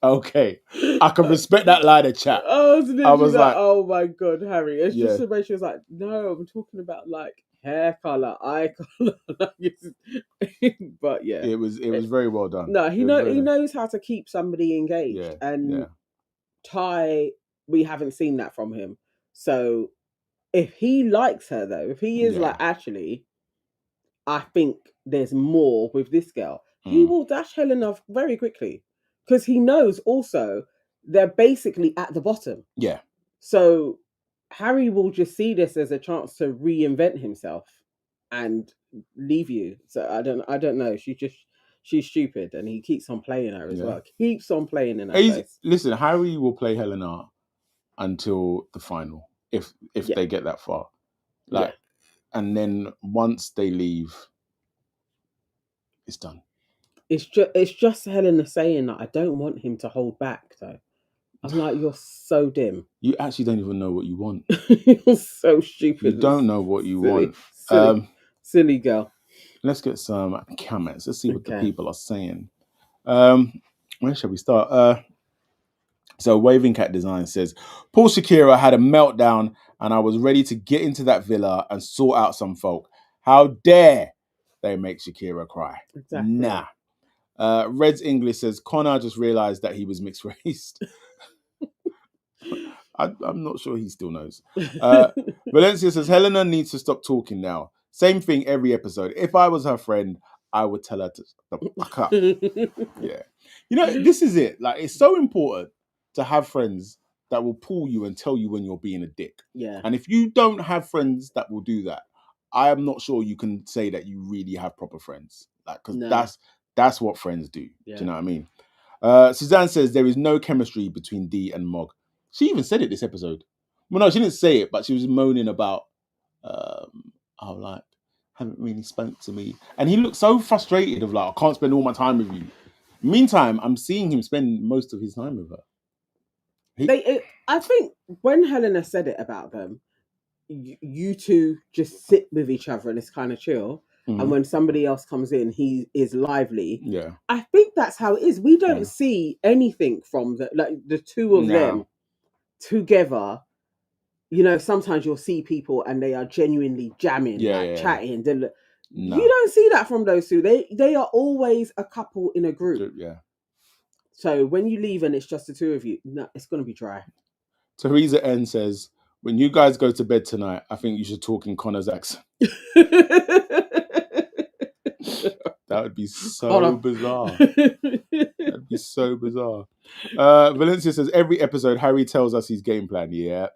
Okay, I can respect that line of chat." I was like, "Oh my god, Harry!" It's just the way she was like, "No, I'm talking about like hair color, eye color." But yeah, it was very well done. No, he knows how to keep somebody engaged, and Ty, we haven't seen that from him. So if he likes her though, if he is like, actually, I think there's more with this girl. He will dash Helena very quickly because he knows also they're basically at the bottom. Yeah. So Harry will just see this as a chance to reinvent himself and leave you. So I don't know. She's stupid, and he keeps on playing her as well. Keeps on playing in her face. Listen, Harry will play Helena until the final if they get that far. Like, and then once they leave, it's done. It's just Helena saying that I don't want him to hold back though. I'm like, you're so dim. You actually don't even know what you want. You're so stupid. You don't know what you want. Silly girl. Let's get some comments. Let's see what the people are saying. Where shall we start? So Waving Cat Design says, Paul Shakira had a meltdown and I was ready to get into that villa and sort out some folk. How dare they make Shakira cry? Exactly. Nah. Red's English says, Connor just realised that he was mixed race. I'm not sure he still knows. Valencia says, Helena needs to stop talking now. Same thing every episode. If I was her friend, I would tell her to fuck up. Yeah. You know, this is it. Like, it's so important to have friends that will pull you and tell you when you're being a dick. Yeah. And if you don't have friends that will do that, I am not sure you can say that you really have proper friends. Like, because that's what friends do. Yeah. Do you know what I mean? Suzanne says there is no chemistry between Dee and Mog. She even said it this episode. Well, no, she didn't say it, but she was moaning about, haven't really spoke to me. And he looked so frustrated of like, I can't spend all my time with you. Meantime, I'm seeing him spend most of his time with her. I think when Helena said it about them, you two just sit with each other and it's kind of chill. Mm-hmm. And when somebody else comes in, he is lively. Yeah, I think that's how it is. We don't see anything from the two of them together. You know, sometimes you'll see people and they are genuinely jamming, chatting. You don't see that from those two. They are always a couple in a group. Yeah. So when you leave and it's just the two of you, no, it's going to be dry. Teresa N says, when you guys go to bed tonight, I think you should talk in Connor's accent. That would be so bizarre. That'd be so bizarre. Valencia says, every episode, Harry tells us his game plan. Yeah.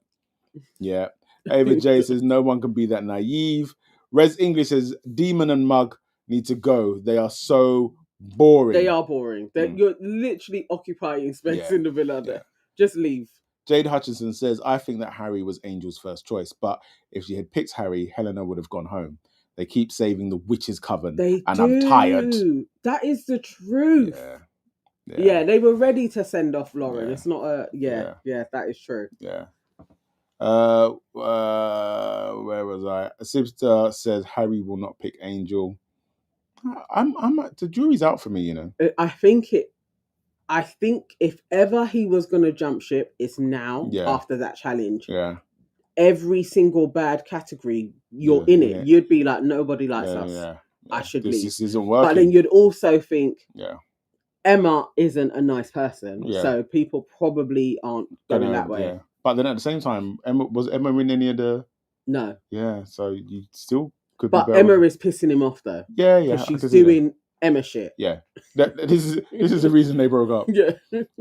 Ava J says, no one can be that naive. Res English says, Demon and Mug need to go. They are so boring. They are boring. You're literally occupying space in the villa there. Just leave. Jade Hutchinson says, I think that Harry was Angel's first choice, but if she had picked Harry, Helena would have gone home. They keep saving the witch's coven, I'm tired. That is the truth. Yeah, they were ready to send off Lauren. It's not a... Yeah, that is true. Yeah. Where was I? Sibster says Harry will not pick Angel. The jury's out for me, you know. I think if ever he was going to jump ship, it's now after that challenge. Yeah. Every single bad category you're in it, you'd be like, nobody likes us. Yeah. I should leave. This isn't working. But then you'd also think, yeah, Emma isn't a nice person, so people probably aren't going that way. Yeah. But then at the same time, was Emma in any of the... No. Yeah, so you still could be better. But Emma is pissing him off though. Yeah. Because she's doing Emma shit. Yeah. This is the reason they broke up. Yeah.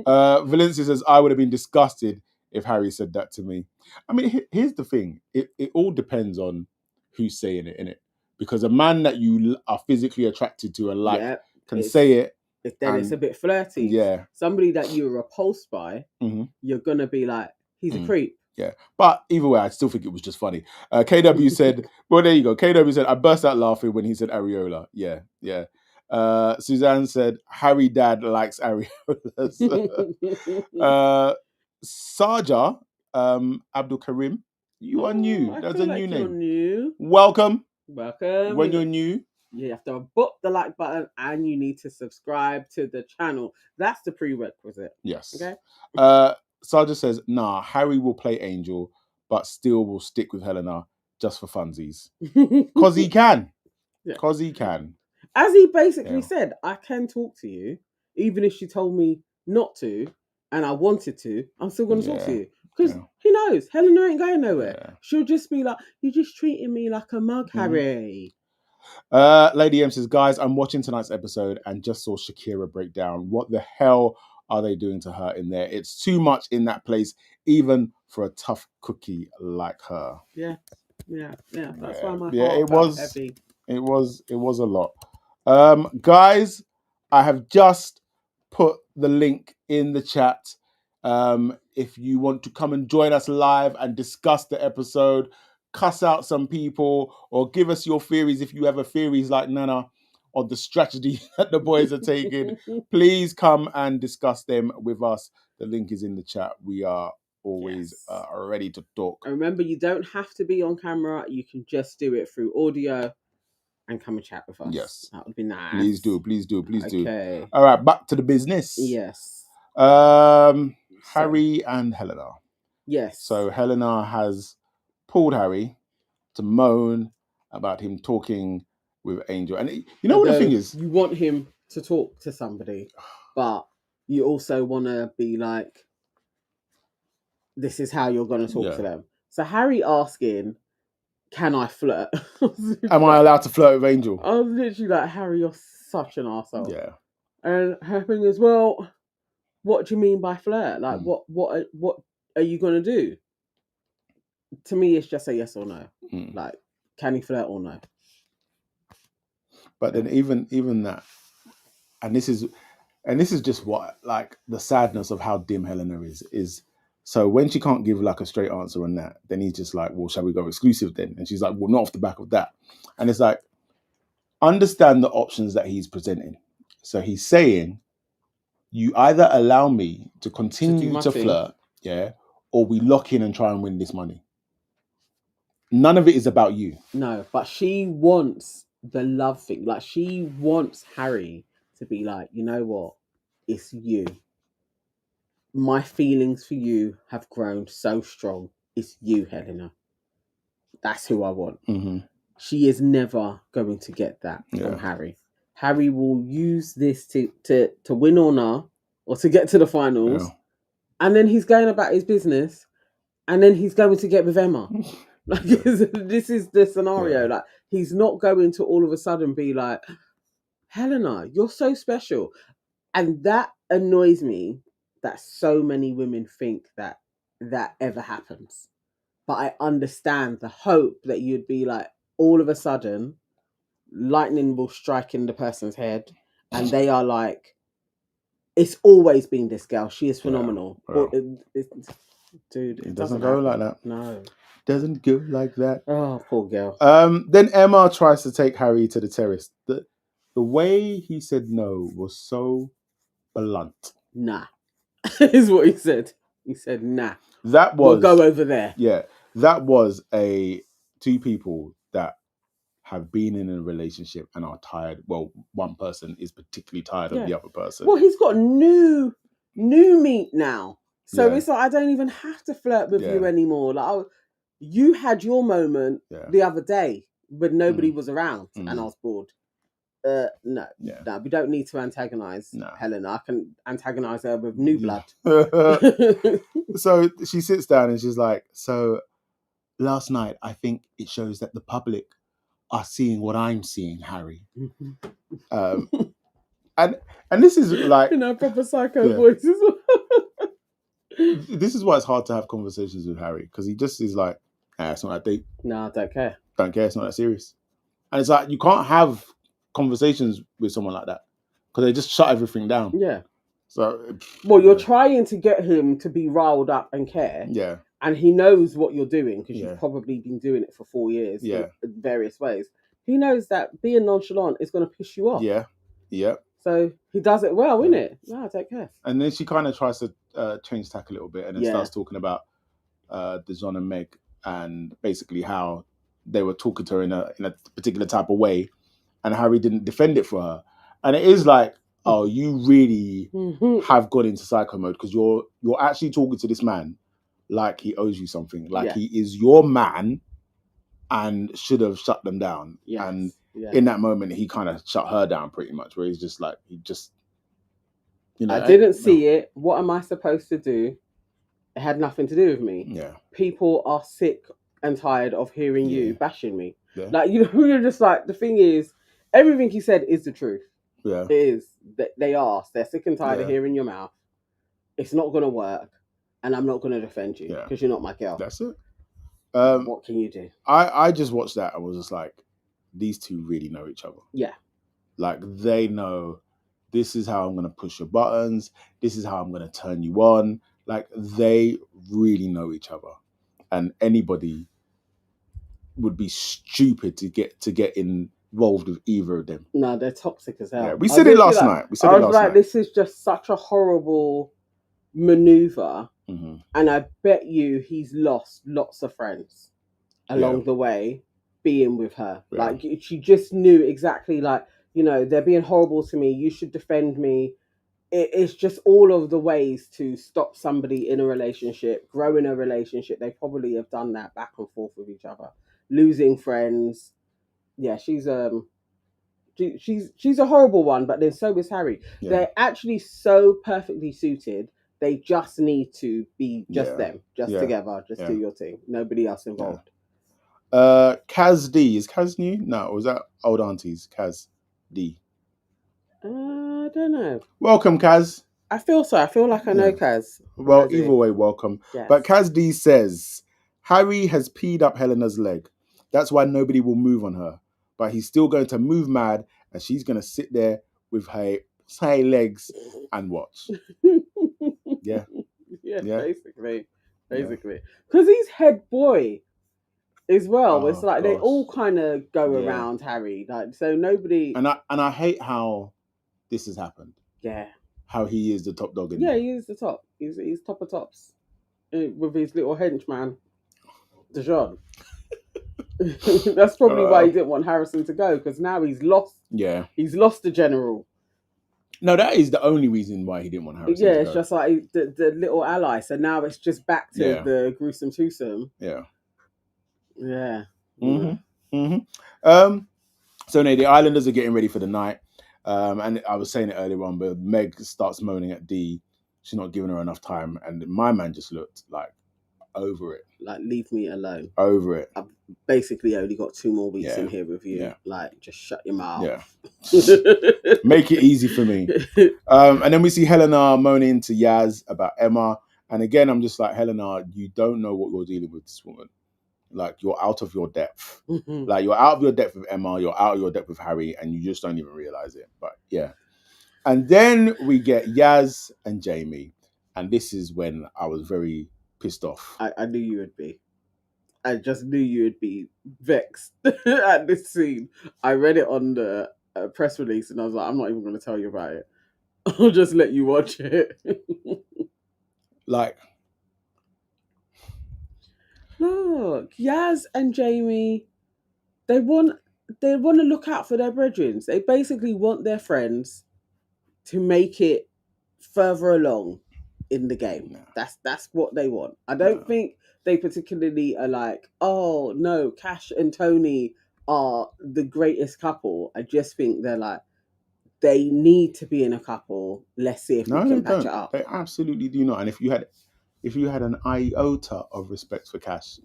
Valencia says, I would have been disgusted if Harry said that to me. I mean, here's the thing. It all depends on who's saying it, innit? Because a man that you are physically attracted to and can say it. Then it's a bit flirty. Yeah. Somebody that you're repulsed by, you're going to be like, he's a creep. Yeah. But either way, I still think it was just funny. KW said, well, there you go. KW said, I burst out laughing when he said Areola. Yeah. Suzanne said, Harry dad likes areolas. Sarja, Abdul Karim, you are new. That's a new name. New. Welcome. When you're new, you have to book the like button and you need to subscribe to the channel. That's the prerequisite. Yes. Okay. Sarja says, nah, Harry will play Angel, but still will stick with Helena just for funsies. Because he can. Because he can. As he basically said, I can talk to you, even if she told me not to, and I wanted to, I'm still going to talk to you. Because he knows, Helena ain't going nowhere. Yeah. She'll just be like, you're just treating me like a mug, Harry. Lady M says, guys, I'm watching tonight's episode and just saw Shakira break down. What the hell are they doing to her in there? It's too much in that place, even for a tough cookie like her. Yeah. That's why my Yeah, heart felt heavy. It was a lot. Guys, I have just put the link in the chat. If you want to come and join us live and discuss the episode, cuss out some people, or give us your theories if you have a theories like Nana on the strategy that the boys are taking, please come and discuss them with us. The link is in the chat. We are always ready to talk. And remember, you don't have to be on camera. You can just do it through audio and come and chat with us. Yes. That would be nice. Please do. Okay. All right, back to the business. Yes. Harry and Helena. Yes. So Helena has pulled Harry to moan about him talking with Angel. And you know what the thing is? You want him to talk to somebody, but you also want to be like, this is how you're going to talk to them. So Harry asking, can I flirt? Am I allowed to flirt with Angel? I was literally like, Harry, you're such an arsehole. Yeah. And her thing is, well, what do you mean by flirt? Like, what are you going to do? To me, it's just a yes or no. Like, can he flirt or no? But then even that, and this is just what, like, the sadness of how dim Helena is. So when she can't give like a straight answer on that, then he's just like, well, shall we go exclusive then? And she's like, well, not off the back of that. And it's like, understand the options that he's presenting. So he's saying, you either allow me to continue to flirt, or we lock in and try and win this money. None of it is about you. No, but she wants the love thing. Like, she wants Harry to be like, you know what? It's you. My feelings for you have grown so strong. It's you, Helena. That's who I want. Mm-hmm. She is never going to get that from Harry. Harry will use this to win honor or to get to the finals, and then he's going about his business, and then he's going to get with Emma. Like, this is the scenario. Like, he's not going to all of a sudden be like, Helena, you're so special. And that annoys me that so many women think that ever happens. But I understand the hope that you'd be like, all of a sudden, lightning will strike in the person's head, and they are like, it's always been this girl. She is phenomenal. Yeah, well, dude, it doesn't go like that. No. Doesn't go like that. Oh, poor girl. Then Emma tries to take Harry to the terrace. The way he said no was so blunt. Nah. Is what he said. He said, nah. That was, we'll go over there. Yeah. That was two people that have been in a relationship and are tired. Well, one person is particularly tired of the other person. Well, he's got new meat now. So it's like, I don't even have to flirt with you anymore. Like, you had your moment the other day, but nobody was around and I was bored. No, we don't need to antagonize Helena. I can antagonize her with new blood. So she sits down and she's like, so last night, I think it shows that the public are seeing what I'm seeing, Harry. And this is like, in a proper psycho voice as well. This is why it's hard to have conversations with Harry, because he just is like, it's not that deep. No, I don't care. Don't care. It's not that serious. And it's like, you can't have conversations with someone like that because they just shut everything down. Yeah. So, well, you're trying to get him to be riled up and care. Yeah. And he knows what you're doing because you've probably been doing it for 4 years. Yeah. In various ways. He knows that being nonchalant is going to piss you off. Yeah. Yeah. So he does it well, innit? No, I don't care. And then she kind of tries to change tack a little bit and then starts talking about Dijon and Meg and basically how they were talking to her in a particular type of way, and Harry didn't defend it for her. And it is like, oh, you really have gone into psycho mode because you're actually talking to this man like he owes you something, like he is your man and should have shut them down. Yes. And in that moment, he kind of shut her down pretty much, where he's just like, I didn't see it. What am I supposed to do? It had nothing to do with me. Yeah. People are sick and tired of hearing you bashing me. Yeah. Like, you're just like, the thing is, everything he said is the truth. Yeah. It is. They are. They're sick and tired of Yeah. hearing your mouth. It's not going to work. And I'm not going to defend you Yeah. because you're not my girl. That's it. What can you do? I just watched that and was just like, these two really know each other. Yeah. Like, they know this is how I'm going to push your buttons. This is how I'm going to turn you on. Like, they really know each other. And anybody would be stupid to get involved with either of them. No, they're toxic as hell. Yeah, we said it last night. I was like, this is just such a horrible maneuver. Mm-hmm. And I bet you he's lost lots of friends along the way being with her. Yeah. Like, she just knew exactly, like, they're being horrible to me. You should defend me. It's just all of the ways to stop somebody in a relationship, grow in a relationship. They probably have done that back and forth with each other, losing friends. Yeah, she's a horrible one, but then so is Harry. Yeah. They're actually so perfectly suited. They just need to be just them, just together, just do your thing. Nobody else involved. Kaz D. Is Kaz new? No, or was that old aunties? Kaz D. I don't know. Welcome, Kaz. I feel so. I feel like I know Kaz. Well, either way, welcome. Yes. But Kaz D says, Harry has peed up Helena's leg. That's why nobody will move on her. But he's still going to move mad, and she's going to sit there with her legs and watch. Yeah. Yeah, basically. Because he's head boy as well. It's like they all kind of go around Harry. Like, so nobody... And I hate how this has happened. Yeah. How he is the top dog in there. He is the top. He's top of tops. With his little henchman, Dijon. That's probably why he didn't want Harrison to go, because now he's lost. Yeah. He's lost the general. No, that is the only reason why he didn't want Harrison to go. It's just like the little ally. So now it's just back to the gruesome twosome. Yeah. Yeah. Mm-hmm. Mm-hmm. So the Islanders are getting ready for the night. And I was saying it earlier on, but Meg starts moaning at Dee. She's not giving her enough time. And my man just looked like over it. Like, leave me alone. Over it. I've basically only got 2 more weeks in here with you. Yeah. Like, just shut your mouth. Yeah. Make it easy for me. And then we see Helena moaning to Yaz about Emma. And again, I'm just like, Helena, you don't know what you're dealing with this woman. Like, you're out of your depth. Mm-hmm. Like, you're out of your depth with Emma. You're out of your depth with Harry. And you just don't even realize it. But yeah. And then we get Yaz and Jamie. And this is when I was very pissed off. I knew you would be. I just knew you would be vexed at this scene. I read it on the press release and I was like, I'm not even going to tell you about it. I'll just let you watch it. Like, look, Yaz and Jamie, they want to look out for their brethren. They basically want their friends to make it further along in the game. No. That's what they want. I don't think they particularly are like, oh no, Cash and Tony are the greatest couple. I just think they're like, they need to be in a couple. Let's see if we can patch it up. They absolutely do not. And if you had an iota of respect for Cash,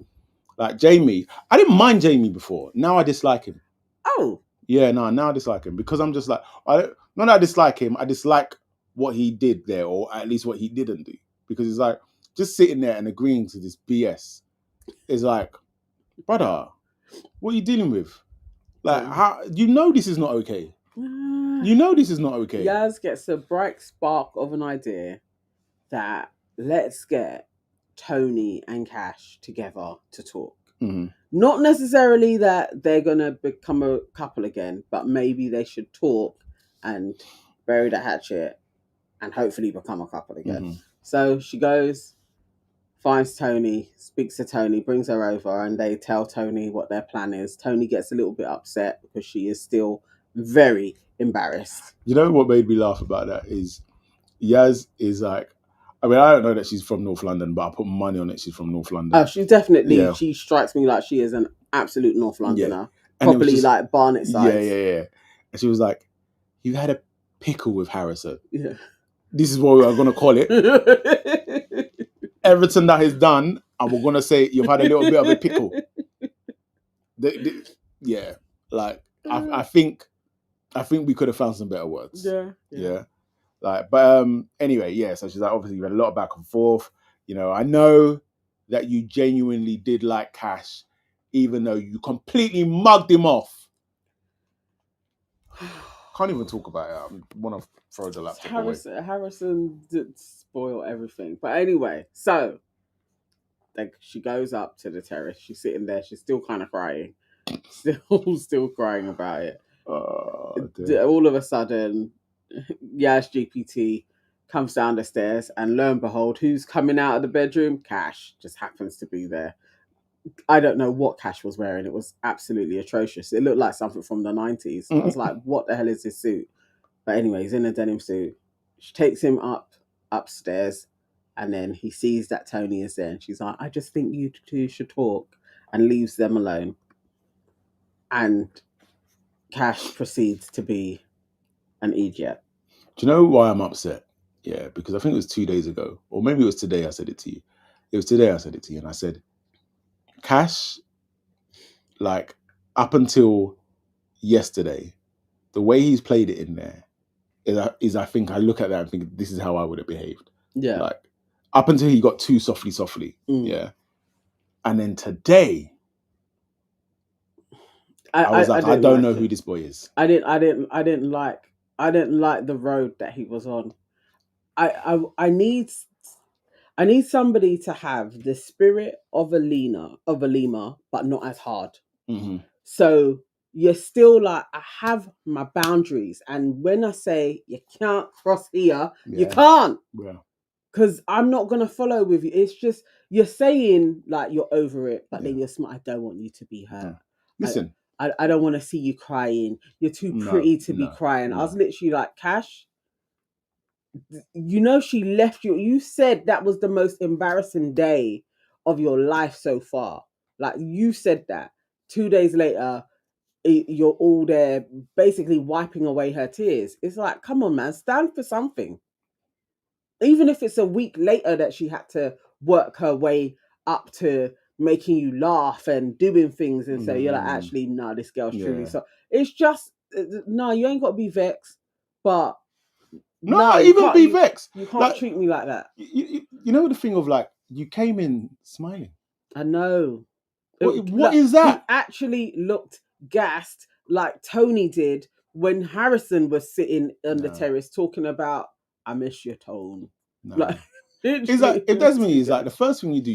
like Jamie, I didn't mind Jamie before. Now I dislike him. Oh. Yeah, no, now I dislike him because I'm just like, not that I dislike him, I dislike what he did there, or at least what he didn't do. Because it's like, just sitting there and agreeing to this BS is like, brother, what are you dealing with? Like, how this is not okay. This is not okay. Yaz gets a bright spark of an idea that let's get Tony and Cash together to talk. Mm-hmm. Not necessarily that they're going to become a couple again, but maybe they should talk and bury the hatchet and hopefully become a couple again. Mm-hmm. So she goes, finds Tony, speaks to Tony, brings her over, and they tell Tony what their plan is. Tony gets a little bit upset because she is still very embarrassed. You know what made me laugh about that is Yaz is like, I mean, I don't know that she's from North London, but I put money on it she's from North London. Oh, she's definitely, she strikes me like she is an absolute North Londoner. Yeah. Probably just, like Barnet size. Yeah. And she was like, you had a pickle with Harrison. Yeah. This is what we are going to call it. Everything that is done, and we're going to say you've had a little bit of a pickle. yeah, like I think we could have found some better words. Yeah. Like, but anyway, yeah. So she's like, obviously, you had a lot of back and forth. You know, I know that you genuinely did like Cash, even though you completely mugged him off. Can't even talk about it. I want to throw the laptop away. Harrison did spoil everything. But anyway, so like she goes up to the terrace. She's sitting there. She's still kind of crying. Still crying about it. All of a sudden, Yaz GPT comes down the stairs, and lo and behold, who's coming out of the bedroom? Cash just happens to be there. I don't know what Cash was wearing. It was absolutely atrocious. It looked like something from the 90s. I was like, what the hell is this suit? But anyway, he's in a denim suit. She takes him upstairs, and then he sees that Tony is there, and she's like, I just think you two should talk, and leaves them alone. And Cash proceeds to be an idiot. Do you know why I'm upset? Yeah, because I think it was 2 days ago, or maybe it was today I said it to you. It was today I said it to you, and I said, Cash, like, up until yesterday, the way he's played it in there is I think I look at that and think, this is how I would have behaved. Yeah. Like, up until he got too softly. Yeah. And then today, I was like, I don't know who this boy is. I didn't like the road that he was on. I need somebody to have the spirit of Alima, but not as hard. Mm-hmm. So you're still like, I have my boundaries, and when I say you can't cross here, you can't. Yeah. Because I'm not gonna follow with you. It's just you're saying like you're over it, but then you're smart. I don't want you to be hurt. Listen, I don't want to see you crying. You're too pretty to be crying. I was literally like, Cash, you know, she left you. You said that was the most embarrassing day of your life so far. Like, you said that. 2 days later, you're all there basically wiping away her tears. It's like, come on, man, stand for something. Even if it's a week later that she had to work her way up to making you laugh and doing things, and say, you're like, actually, no, this girl's truly so. It's just, no, you ain't got to be vexed, but no, even be vexed. You can't like, treat me like that. You know the thing of like, you came in smiling. I know. What is that? He actually looked gassed like Tony did when Harrison was sitting on the terrace talking about, I miss your tone. No. Like, it's like, if that's me, it's like the first thing you do,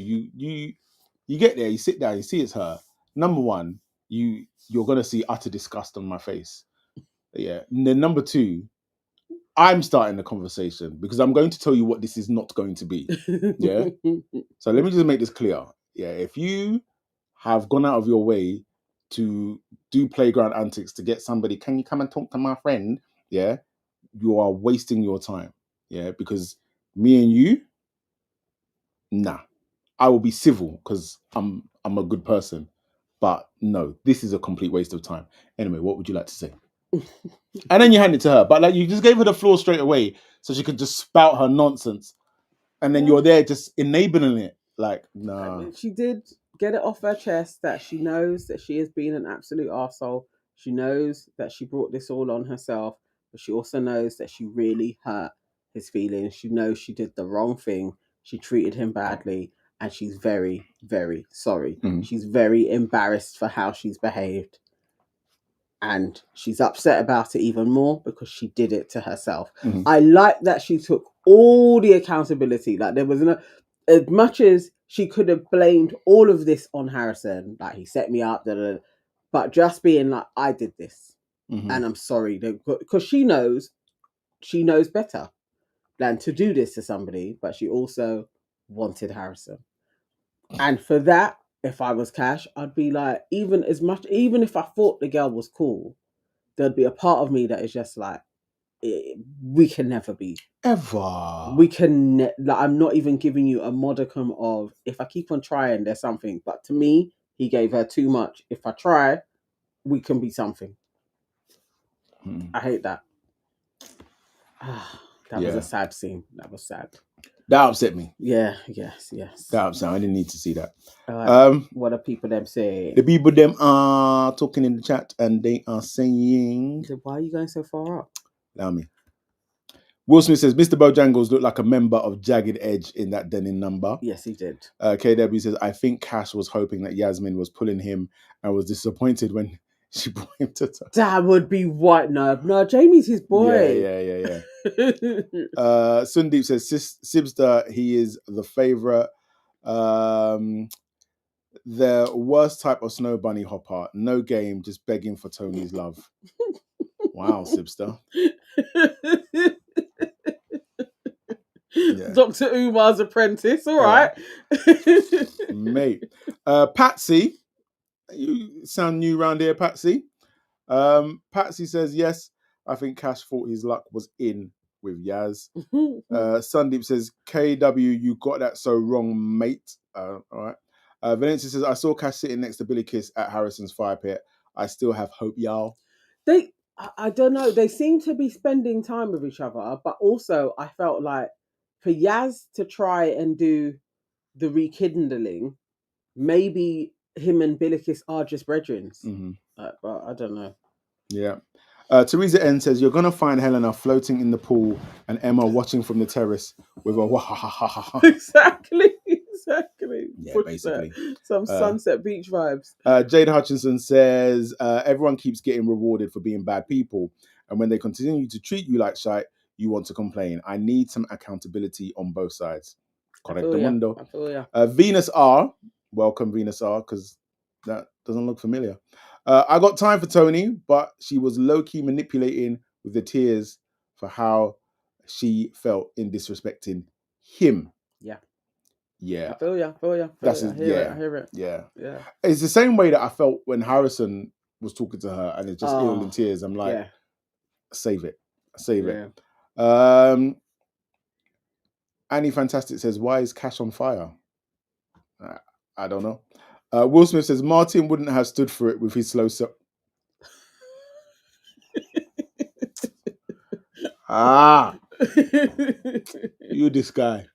you get there, you sit down, you see it's her. Number one, you're gonna see utter disgust on my face. Yeah. And then number two, I'm starting the conversation because I'm going to tell you what this is not going to be. Yeah. So let me just make this clear. Yeah. If you have gone out of your way to do playground antics to get somebody, can you come and talk to my friend? Yeah. You are wasting your time. Yeah. Because me and you, nah. I will be civil because I'm a good person. But no, this is a complete waste of time. Anyway, what would you like to say? And then you hand it to her. But like, you just gave her the floor straight away so she could just spout her nonsense. And then you're there just enabling it. Like, nah. She did get it off her chest that she knows that she has been an absolute arsehole. She knows that she brought this all on herself. But she also knows that she really hurt his feelings. She knows she did the wrong thing. She treated him badly. And she's very, very sorry. Mm-hmm. She's very embarrassed for how she's behaved. And she's upset about it even more because she did it to herself. Mm-hmm. I like that she took all the accountability. Like, there was as much as she could have blamed all of this on Harrison, like, he set me up, but just being like, I did this, and I'm sorry, because she knows better than to do this to somebody, but she also wanted Harrison. And for that, if I was Cash, I'd be like, even if I thought the girl was cool, there'd be a part of me that is just like, we can never be. Ever. We can, like, I'm not even giving you a modicum of, if I keep on trying, there's something. But to me, he gave her too much. If I try, we can be something. I hate that. That was a sad scene. That was sad. That upset me. Yes. That upset me. I didn't need to see that. All right. What are people them saying? The people them are talking in the chat and they are saying, Why are you going so far up? allow me. Will Smith says, Mr. Bojangles looked like a member of Jagged Edge in that denim number. Yes, he did. KW says, I think Cash was hoping that Yasmin was pulling him and was disappointed when she brought him to touch. That would be what? No, Jamie's his boy. Yeah. Sundeep says, Sibster, he is the favourite. The worst type of snow bunny hopper. No game, just begging for Tony's love. Wow, Sibster. Yeah. Dr. Umar's apprentice, all right. Mate. Patsy, you sound new round here, Patsy. Patsy says, yes, I think Cash thought his luck was in with Yaz. Sundeep says, KW, you got that so wrong, mate. All right. Valencia says, I saw Cash sitting next to Billy Kiss at Harrison's fire pit. I still have hope, y'all. I don't know. They seem to be spending time with each other, but also I felt like for Yaz to try and do the rekindling, maybe him and Billikis are just brethren. But I don't know. Yeah. Teresa N says, you're going to find Helena floating in the pool and Emma watching from the terrace with a wahahaha. Exactly. Yeah, basically. Some Sunset Beach vibes. Jade Hutchinson says, everyone keeps getting rewarded for being bad people. And when they continue to treat you like shite, you want to complain. I need some accountability on both sides. Correcto mundo. I feel ya. Venus R. Welcome, Venus R, because that doesn't look familiar. I got time for Tony, but she was low-key manipulating with the tears for how she felt in disrespecting him. Yeah. I feel ya. I hear it. Yeah. It's the same way that I felt when Harrison was talking to her and it's just ill in tears. I'm like, save it. Annie Fantastic says, why is Cash on fire? I don't know. Will Smith says, Martin wouldn't have stood for it with his slow self. You this guy.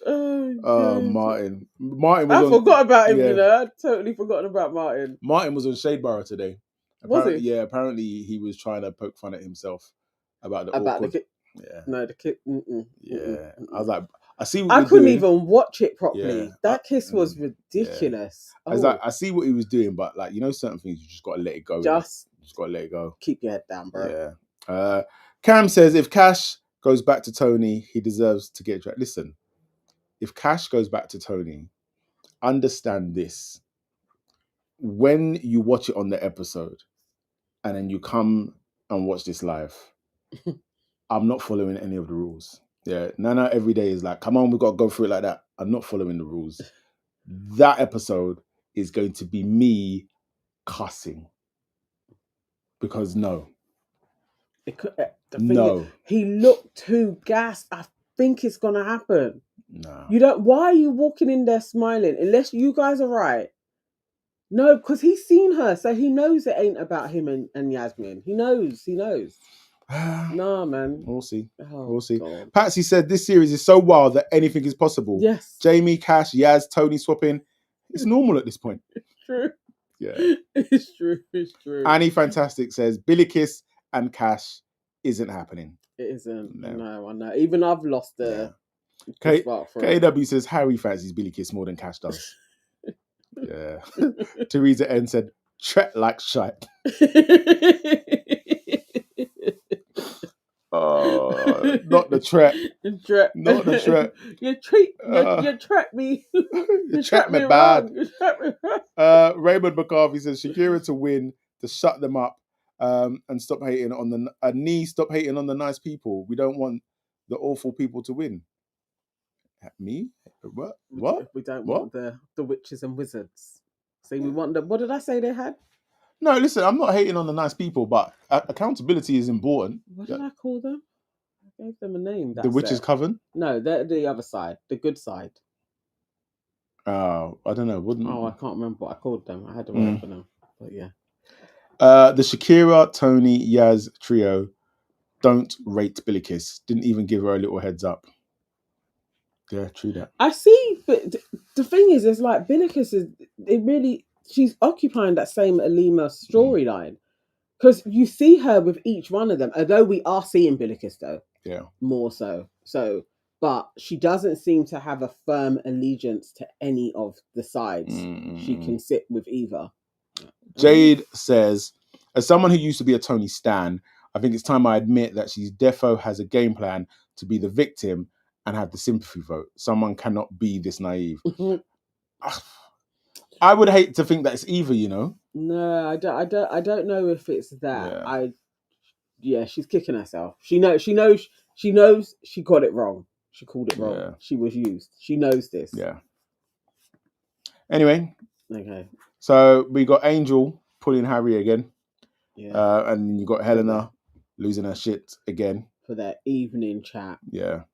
Oh, Martin. I forgot about him, I totally forgotten about Martin. Martin was on Shadeborough today. Was he? Yeah, apparently he was trying to poke fun at himself about the awkward... the kid. Yeah. No, the kid. Yeah. I was like, I see what I you're couldn't doing. even watch it properly. Yeah. That kiss was ridiculous. Yeah. I was like, I see what he was doing, but like, certain things you just got to let it go. Just got to let it go. Keep your head down, bro. Yeah. Cam says, if Cash goes back to Tony, he deserves to get dragged. Listen, if Cash goes back to Tony, understand this. When you watch it on the episode and then you come and watch this live, I'm not following any of the rules. Yeah, Nana every day is like, come on, we've got to go through it like that. I'm not following the rules. That episode is going to be me cussing. Because no. He looked too gassed. I think it's going to happen. No. Why are you walking in there smiling? Unless you guys are right. No, because he's seen her, so he knows it ain't about him and Yasmin. He knows. Nah, man. We'll see. We'll see. God. Patsy said this series is so wild that anything is possible. Yes. Jamie, Cash, Yaz, Tony swapping. It's normal at this point. It's true. Yeah. It's true. Annie Fantastic says Billy Kiss and Cash isn't happening. It isn't. No, I know. Even I've lost the spark for KW it. Says Harry fancies Billy Kiss more than Cash does. Yeah. Teresa N said, Tret like shite. Not the Tret. Not the Tret. You trap me. You trap me bad. Raymond McCarthy says Shakira to win to shut them up and stop hating on stop hating on the nice people. We don't want the awful people to win. Me? What? We don't want the witches and wizards. See, we want them. What did I say they had? No, listen, I'm not hating on the nice people, but accountability is important. What did I call them? I gave them a name. The witches' coven? No, they're the other side, the good side. Oh, I don't know. I can't remember what I called them. I had to write for them, but yeah. The Shakira, Tony, Yaz trio don't rate Billikis. Didn't even give her a little heads up. Yeah, true that. I see, but the thing is, it's like Billikis is it really she's occupying that same Alima storyline because you see her with each one of them. Although we are seeing Billikis though, Yeah, more so. So, but she doesn't seem to have a firm allegiance to any of the sides. She can sit with either. Jade says, as someone who used to be a Tony stan, I think it's time I admit that she's defo has a game plan to be the victim and have the sympathy vote. Someone cannot be this naive. I would hate to think that it's either, you know. No, I don't know if it's that. Yeah. She's kicking herself. She knows she got it wrong. She called it wrong. Yeah. She was used. She knows this. Yeah. Anyway. Okay. So we got Angel pulling Harry again. Yeah. And you got Helena losing her shit again. For their evening chat. Yeah.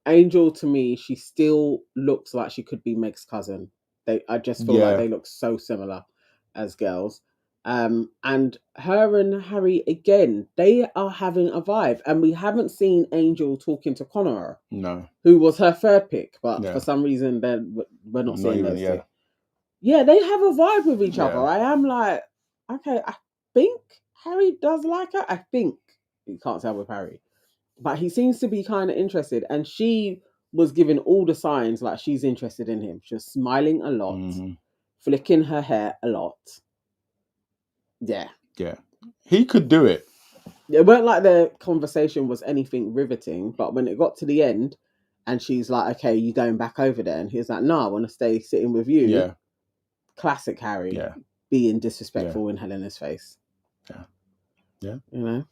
Angel, to me, she still looks like she could be Meg's cousin. I just feel like they look so similar as girls. And her and Harry, again, they are having a vibe. And we haven't seen Angel talking to Connor. No. Who was her third pick. But for some reason, we're not seeing those two. Yeah, they have a vibe with each other. I am like, okay, I think Harry does like her. I think. You can't tell with Harry. But he seems to be kind of interested. And she was giving all the signs like she's interested in him. She was smiling a lot, flicking her hair a lot. Yeah. Yeah. He could do it. It weren't like the conversation was anything riveting, but when it got to the end and she's like, okay, you going back over there? And he's like, no, I want to stay sitting with you. Yeah. Classic Harry being disrespectful in Helena's face. Yeah. Yeah. You know?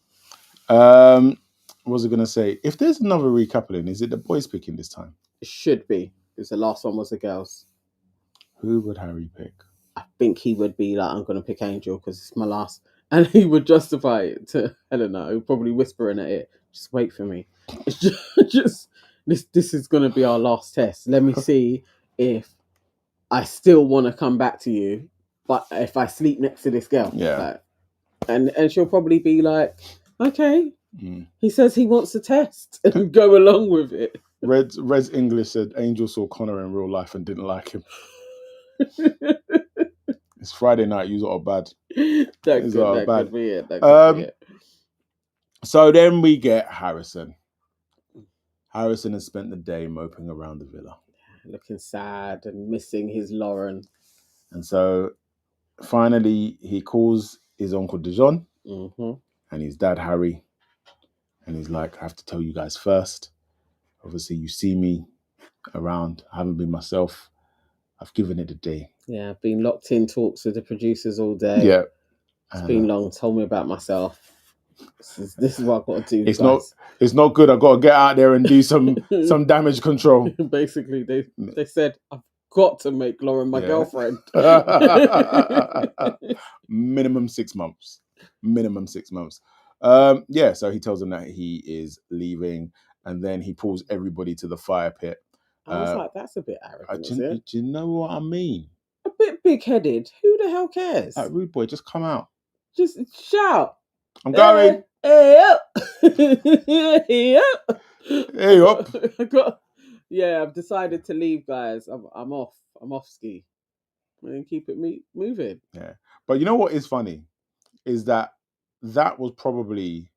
What was I going to say? If there's another recoupling, is it the boys picking this time? It should be, because the last one was the girls. Who would Harry pick? I think he would be like, I'm going to pick Angel because it's my last. And he would justify it to Helena, who probably whisper in her ear, just wait for me. It's just this is going to be our last test. Let me see if I still want to come back to you, but if I sleep next to this girl. Yeah. And she'll probably be like, okay. He says he wants to test and go along with it. Red's English said Angel saw Connor in real life and didn't like him. It's Friday night. You lot are bad. That could be it. So then we get Harrison. Harrison has spent the day moping around the villa. Looking sad and missing his Lauren. And so finally he calls his uncle Dijon and his dad Harry. And he's like, I have to tell you guys first. Obviously, you see me around. I haven't been myself. I've given it a day. Yeah, I've been locked in talks with the producers all day. Yeah. It's been long. Told me about myself. This is what I've got to do. It's not good. I've got to get out there and do some damage control. Basically, they said, I've got to make Lauren my girlfriend. Minimum 6 months. So he tells them that he is leaving, and then he pulls everybody to the fire pit. I was like, that's a bit arrogant, do you know what I mean? A bit big-headed. Who the hell cares? Rude boy, just come out. Just shout. I'm going. Hey up. Hey up. Hey up. I've decided to leave, guys. I'm off. I'm off ski. And keep it moving. Yeah. But you know what is funny? Is that was probably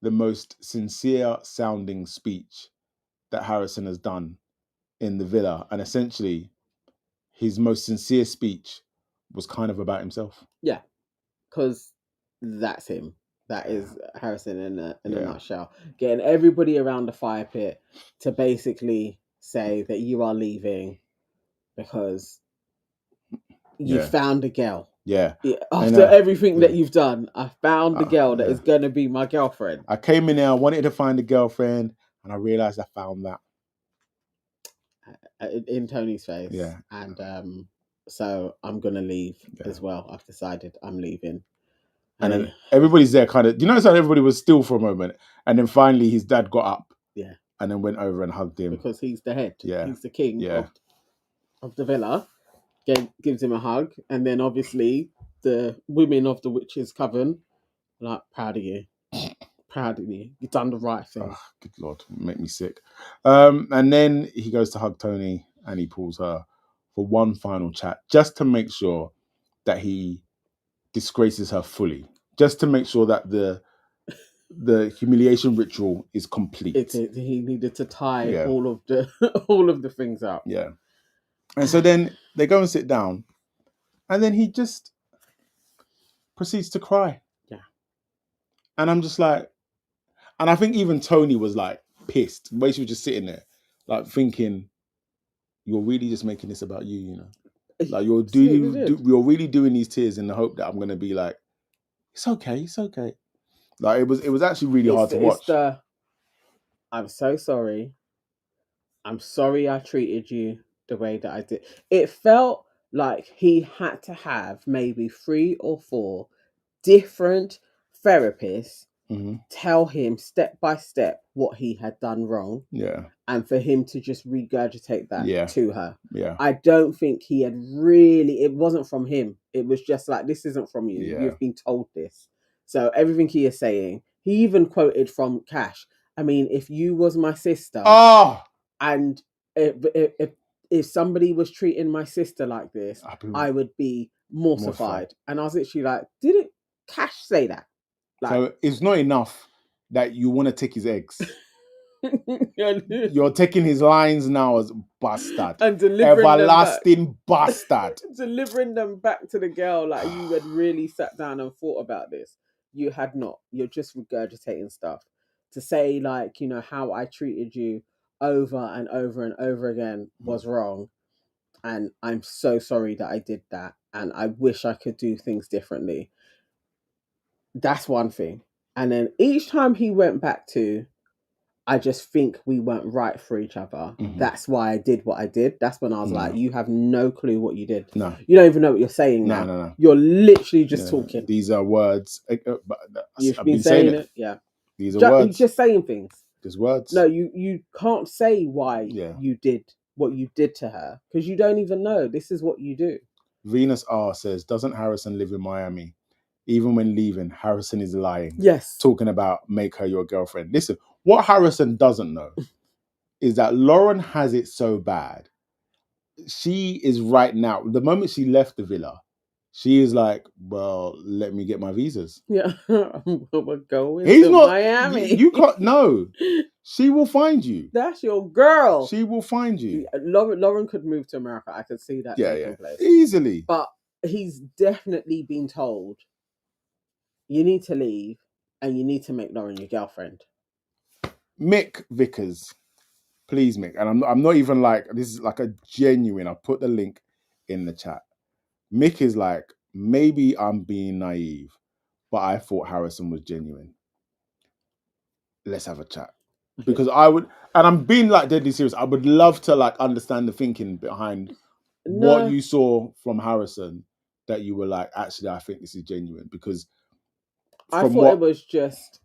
the most sincere sounding speech that Harrison has done in the villa. And essentially, his most sincere speech was kind of about himself. Yeah. Because that's him. That is Harrison in a nutshell. Getting everybody around the fire pit to basically say that you are leaving because you found a girl. Yeah. After everything that you've done, I found the girl that is going to be my girlfriend. I came in there, I wanted to find a girlfriend, and I realised I found that. In Tony's face. Yeah. And so I'm going to leave as well. I've decided I'm leaving. And then everybody's there kind of, you notice how everybody was still for a moment. And then finally his dad got up. Yeah. And then went over and hugged him. Because he's the head. Yeah. He's the king of the villa. Gives him a hug. And then obviously the women of the Witches' Coven are like, proud of you. Proud of you. You've done the right thing. Oh, good Lord, make me sick. And then he goes to hug Tony and he pulls her for one final chat, just to make sure that he disgraces her fully, just to make sure that the humiliation ritual is complete. He needed to tie Yeah. all of the things up. Yeah. And so then they go and sit down, and then he just proceeds to cry. Yeah. And I'm just like, and I think even Tony was like pissed. The way she was just sitting there, like thinking, you're really just making this about you, you know? Like you're really doing these tears in the hope that I'm gonna be like, it's okay, it's okay. Like it was actually really hard to watch. I'm so sorry. I'm sorry I treated you the way that I did. It felt like he had to have maybe 3 or 4 different therapists tell him step by step what he had done wrong. Yeah. And for him to just regurgitate that to her. Yeah. I don't think he had really, it wasn't from him. It was just like, this isn't from you. Yeah. You've been told this. So everything he is saying, he even quoted from Cash. I mean, if you was my sister and if somebody was treating my sister like this, I would be mortified. And I was literally like, didn't Cash say that? Like, so it's not enough that you want to take his eggs. You're taking his lines now as bastard and delivering everlasting bastard. Delivering them back to the girl like you had really sat down and thought about this. You had not. You're just regurgitating stuff. To say like, you know, how I treated you over and over and over again was wrong. And I'm so sorry that I did that. And I wish I could do things differently. That's one thing. And then each time he went back to, I just think we weren't right for each other. That's why I did what I did. That's when I was like, you have no clue what you did. No. You don't even know what you're saying now. No. You're literally just talking. These are words. You've been saying it. Yeah. These are words. You're just saying things. There's words. No, you can't say why you did what you did to her because you don't even know. This is what you do. Venus R says, doesn't Harrison live in Miami? Even when leaving, Harrison is lying. Yes. Talking about make her your girlfriend. Listen, what Harrison doesn't know is that Lauren has it so bad. She is right now, the moment she left the villa, she is like, well, let me get my visas. Yeah. We're going to Miami. You can't, no. She will find you. That's your girl. She will find you. Lauren could move to America. I could see that taking place. Easily. But he's definitely been told, you need to leave and you need to make Lauren your girlfriend. Mick Vickers. Please, Mick. And I'm not even like, this is like a genuine, I'll put the link in the chat. Mick is like, maybe I'm being naive, but I thought Harrison was genuine. Let's have a chat. Because I would, and I'm being like deadly serious, I would love to like understand the thinking behind what you saw from Harrison that you were like, actually, I think this is genuine. Because I thought it was just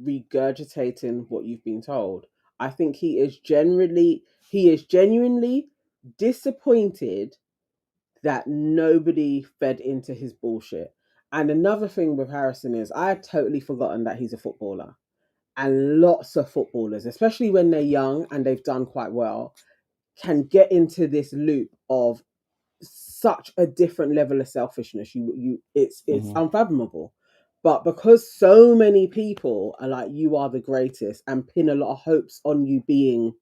regurgitating what you've been told. I think he is genuinely disappointed that nobody fed into his bullshit. And another thing with Harrison is I had totally forgotten that he's a footballer. And lots of footballers, especially when they're young and they've done quite well, can get into this loop of such a different level of selfishness. It's unfathomable. But because so many people are like, you are the greatest and pin a lot of hopes on you being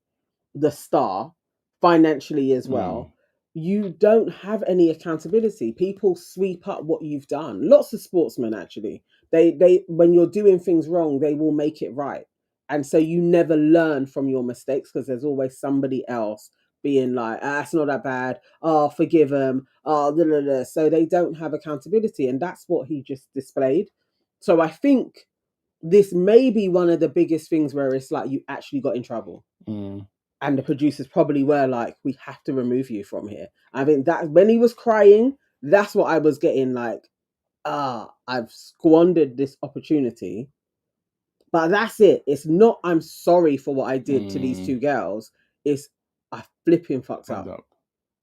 the star financially as well, you don't have any accountability. People sweep up what you've done. Lots of sportsmen, actually, they when you're doing things wrong, they will make it right. And so you never learn from your mistakes because there's always somebody else being like, it's not that bad. Oh, forgive them. Oh, blah, blah, blah. So they don't have accountability. And that's what he just displayed. So I think this may be one of the biggest things where it's like you actually got in trouble. And the producers probably were like, we have to remove you from here. I think that when he was crying, that's what I was getting like, I've squandered this opportunity. But that's it. It's not, I'm sorry for what I did to these two girls. It's, I flipping fucked up.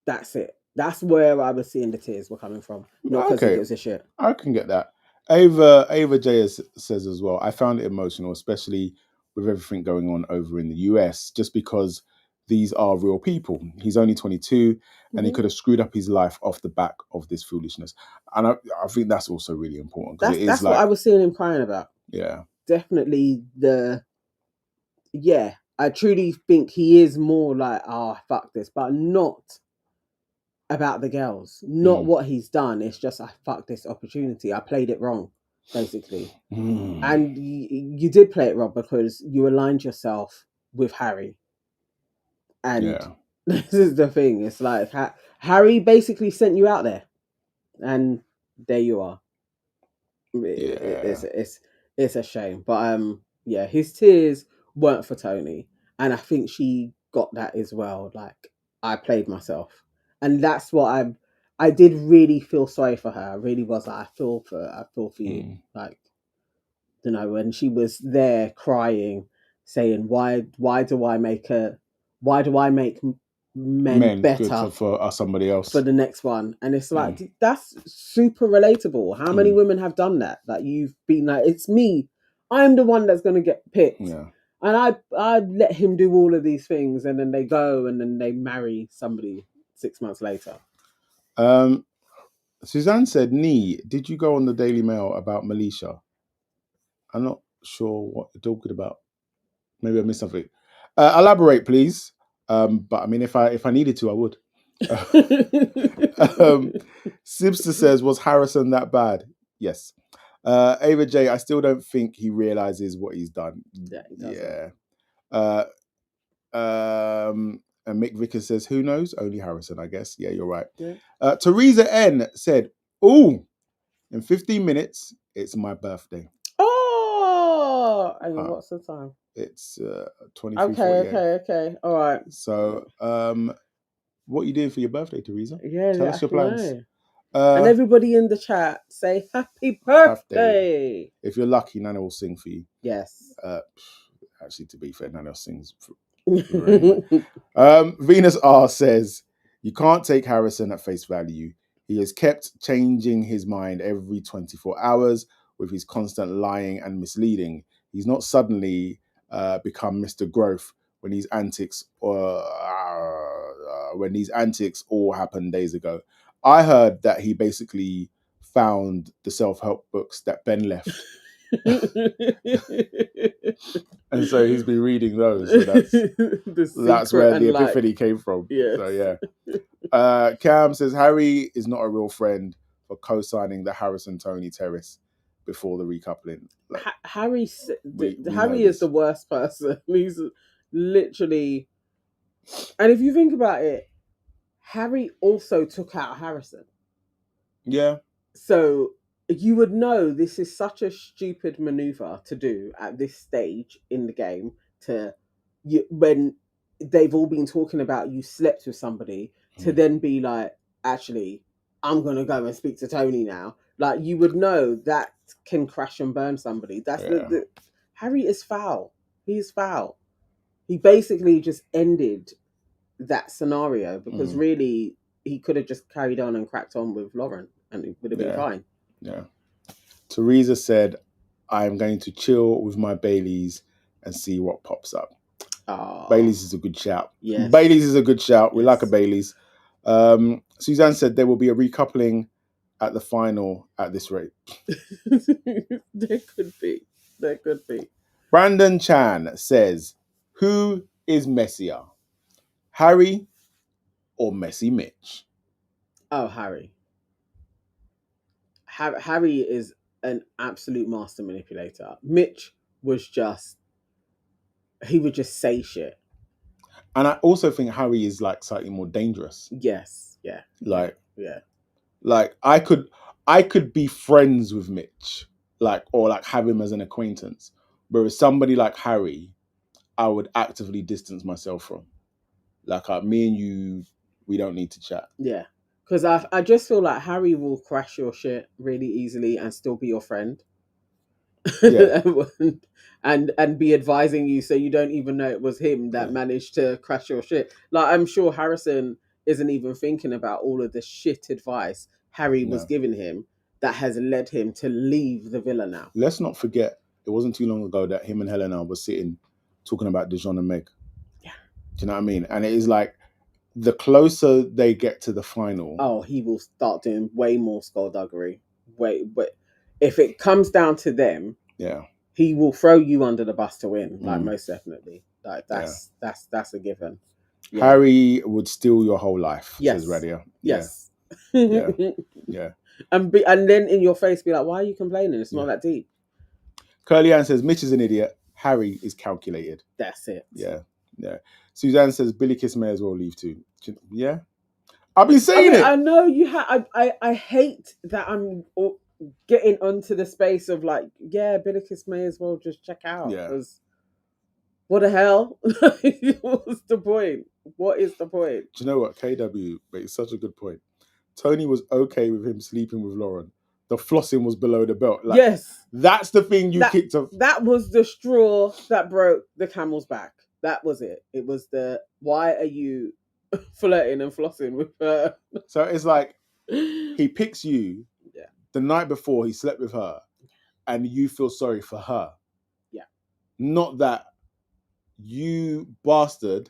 That's it. That's where I was seeing the tears were coming from. Not because he gives a shit. I can get that. Ava J says as well, I found it emotional, especially with everything going on over in the US, just because these are real people. He's only 22 and he Mhm. could have screwed up his life off the back of this foolishness. And I think that's also really important because it is That's what I like, was seeing him crying about. yeah, Definitely I truly think he is more like, oh, fuck this, but not about the girls, not mm, what he's done. It's just, I fucked this opportunity. I played it wrong, basically. mm, And you did play it wrong because you aligned yourself with Harry. And yeah, this is the thing. It's like Harry basically sent you out there, and there you are. yeah, It's a shame, but yeah, his tears weren't for Tony, and I think she got that as well. Like, I played myself, and that's what I did really feel sorry for her. I really was like, I feel for you. mm. Like, when she was there crying, saying, why do I make men Men good better for somebody for else. the next one? And it's Mm, like, that's super relatable. How many mm, women have done that? That you've been like, it's me, I'm the one that's going to get picked, yeah. and I let him do all of these things, and then they go and then they marry somebody 6 months later. Um, Suzanne said, Nee, did you go on the Daily Mail about Malaysia? I'm not sure what you're talking about. Maybe I missed something. Elaborate, please. But I mean, if I needed to, I would. um, Sibster says, was Harrison that bad? Yes. Ava J, I still don't think he realizes what he's done. Yeah, he doesn't. Yeah. Uh, and Mick Vickers says, who knows? Only Harrison, I guess. Yeah, you're right. Yeah. Teresa N said, ooh, in 15 minutes, it's my birthday. Oh, hang on, Uh, what's the time? it's Okay, 23:48. okay. All right. So, what are you doing for your birthday, Teresa? Yeah, Tell let us your us plans. know. And Uh, everybody in the chat, say happy birthday. birthday. If you're lucky, Nana will sing for you. Yes. Actually, to be fair, Nana sings for anyway. Venus R says, you can't take Harrison at face value. He has kept changing his mind every 24 hours with his constant lying and misleading. He's not suddenly become Mr. Growth when these antics all happened days ago. I heard that he basically found the self-help books that Ben left. And so he's been reading those. So The that's secret where the and like, epiphany came from. yes. So yeah. Cam says Harry is not a real friend for co-signing the Harrison Tony Terrace before the recoupling. Like, we know Harry is this. the worst person. He's literally, and if you think about it, Harry also took out Harrison. Yeah. So you would know this is such a stupid maneuver to do at this stage in the game, when they've all been talking about you slept with somebody, to then be like, actually, I'm gonna go and speak to Tony now. Like, you would know that can crash and burn somebody. That's Yeah. the Harry is foul. He is foul. He basically just ended that scenario because really he could have just carried on and cracked on with Lauren and it would have been Yeah. fine. Yeah. Teresa said, I'm going to chill with my Baileys and see what pops up. Baileys is a good shout. Yes. Baileys is a good shout. We like a Yes. Baileys. Suzanne said there will be a recoupling at the final at this rate. There could be. There could be. Brandon Chan says, who is messier, Harry or Messy Mitch? Oh, Harry. Harry is an absolute master manipulator. Mitch was he would just say shit. And I also think Harry is like slightly more dangerous. Yes. Yeah. Like, yeah. like I could be friends with Mitch, like, or like have him as an acquaintance. Whereas somebody like Harry, I would actively distance myself from. Like, me and you, we don't need to chat. Yeah. Because I just feel like Harry will crash your shit really easily and still be your friend. Yeah. and be advising you so you don't even know it was him that managed to crash your shit. Like, I'm sure Harrison isn't even thinking about all of the shit advice Harry was giving him. that has led him to leave the villa now. Let's not forget, it wasn't too long ago that him and Helena were sitting talking about Dijon and Meg. Yeah. Do you know what I mean? And it is like, the closer they get to the final, oh, he will start doing way more skullduggery. But if it comes down to them, yeah, he will throw you under the bus to win. Like, Mm. most definitely. Like, that's a given. Yeah. Harry would steal your whole life, Yes. says Radia. Yes. Yeah. Yeah. And then in your face be like, why are you complaining? It's not that deep. Curly Ann says Mitch is an idiot. Harry is calculated. That's it. Yeah. Suzanne says Billy Kiss may as well leave too. Yeah. I've been saying it. I know you have. I hate that I'm getting onto the space of like, yeah, Billy Kiss may as well just check out. Yeah. Because what the hell? What's the point? What is the point? Do you know what? KW makes such a good point. Tony was okay with him sleeping with Lauren. The flossing was below the belt. Like, yes. That's the thing you kicked off. That was the straw that broke the camel's back. That was it. It was the, why are you flirting and flossing with her? So it's like, he picks you the night before he slept with her, and you feel sorry for her. Yeah. Not that you bastard,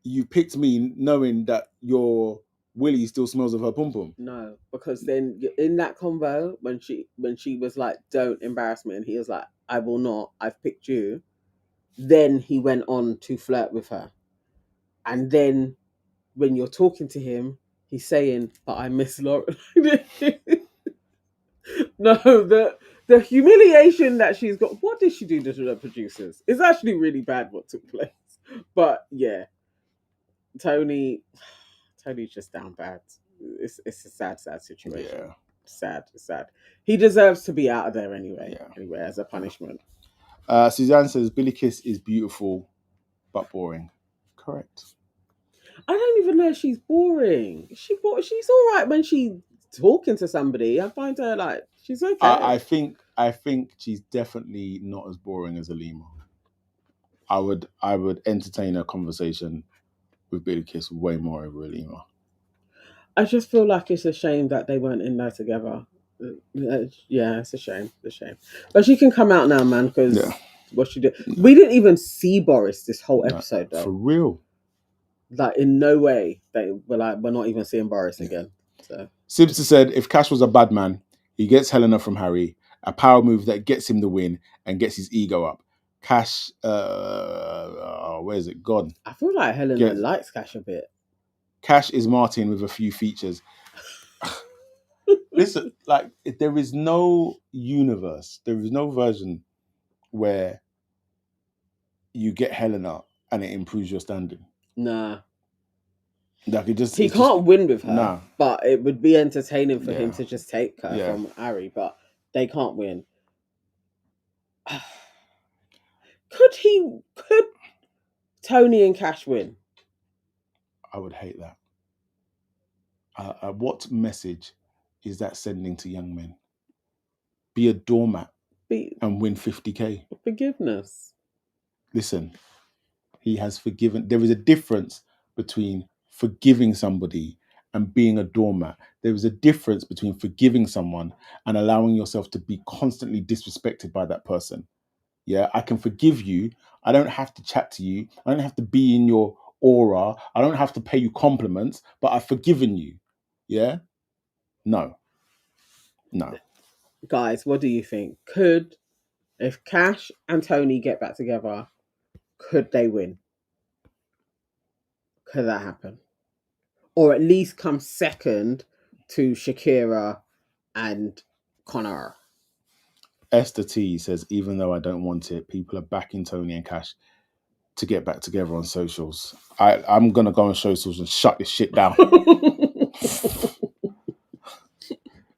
you picked me knowing that your willy still smells of her pum pum. No, because then in that convo, when she was like, don't embarrass me, and he was like, I will not, I've picked you. Then he went on to flirt with her. And then when you're talking to him, he's saying, but I miss Lauren. No, the humiliation that she's got. What did she do to the producers? It's actually really bad what took place. But yeah, Tony's just down bad. It's a sad situation. Yeah. Sad. He deserves to be out of there anyway. Yeah. Anyway, as a punishment. Suzanne says Billy Kiss is beautiful but boring. Correct. I don't even know if she's boring. She's all right when she's talking to somebody. I find her like, she's okay. I think she's definitely not as boring as Alima. I would entertain a conversation with Billy Kiss way more over Alima. I just feel like it's a shame that they weren't in there together. Yeah, it's a shame. But she can come out now, man, because what she did. We didn't even see Boris this whole episode, though. For real. Like, in no way we're not even seeing Boris again. So Sibster said if Cash was a bad man, he gets Helena from Harry, a power move that gets him the win and gets his ego up. Cash, where is it gone? I feel like Helena likes Cash a bit. Cash is Martin with a few features. Listen, like, there is no universe, there is no version where you get Helena and it improves your standing. Nah. Like, he can't win with her, but it would be entertaining for him to just take her from Harry, but they can't win. Could Tony and Cash win? I would hate that. What message is that sending to young men? Be a doormat and win 50k. Forgiveness. Listen, he has forgiven. There is a difference between forgiving somebody and being a doormat. There is a difference between forgiving someone and allowing yourself to be constantly disrespected by that person. Yeah, I can forgive you. I don't have to chat to you. I don't have to be in your aura. I don't have to pay you compliments, but I've forgiven you. Yeah? No. Guys, what do you think? If Cash and Tony get back together, could they win? Could that happen? Or at least come second to Shakira and Connor? Esther T says, even though I don't want it, people are backing Tony and Cash to get back together on socials. I'm going to go on socials and shut this shit down.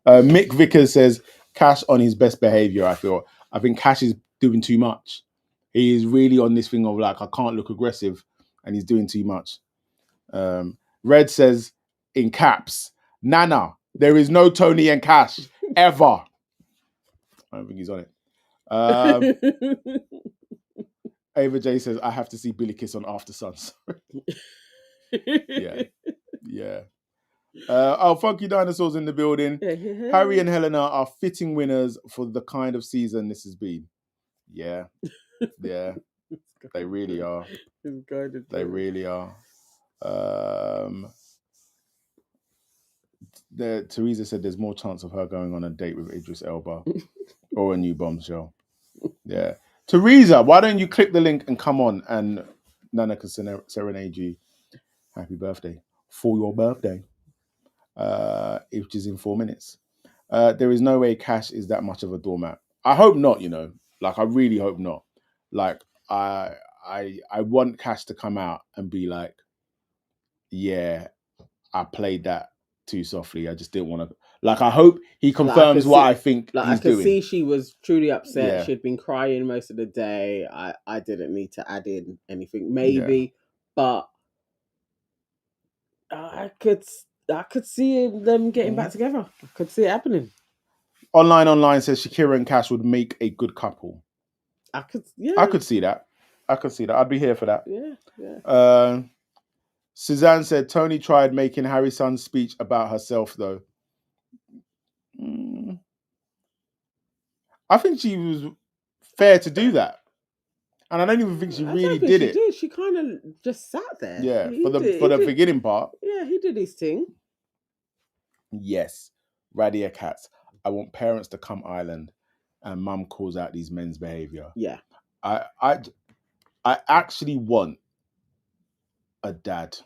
Mick Vickers says, Cash on his best behavior, I feel. I think Cash is doing too much. He is really on this thing of like, I can't look aggressive, and he's doing too much. Red says, in caps, Nana, there is no Tony and Cash, ever. I don't think he's on it. Ava J says, I have to see Billy Kiss on After Sun. Yeah. Funky Dinosaur's in the building. Harry and Helena are fitting winners for the kind of season this has been. Yeah, yeah, they really are. They really are. Teresa said there's more chance of her going on a date with Idris Elba or a new bombshell. Yeah. Teresa, why don't you click the link and come on and Nana can serenade you. Happy birthday for your birthday, which is in 4 minutes. There is no way Cash is that much of a doormat. I hope not, Like, I really hope not. Like, I want Cash to come out and be like, yeah, I played that too softly. I just didn't want to. Like, I hope he confirms what I think he's I could doing. see she was truly upset. Yeah. She'd been crying most of the day. I didn't need to add in anything, maybe, but I could see them getting back together. I could see it happening. Online says Shakira and Cash would make a good couple. I could see that. I'd be here for that. Yeah. Suzanne said Tony tried making Harry's son's speech about herself, though. I think she was fair to do that. And I don't even think she really did it. She kind of just sat there. Yeah, for the beginning part. Yeah, he did his thing. Yes. Radia Cats. I want parents to come island and mum calls out these men's behaviour. Yeah. I actually want a dad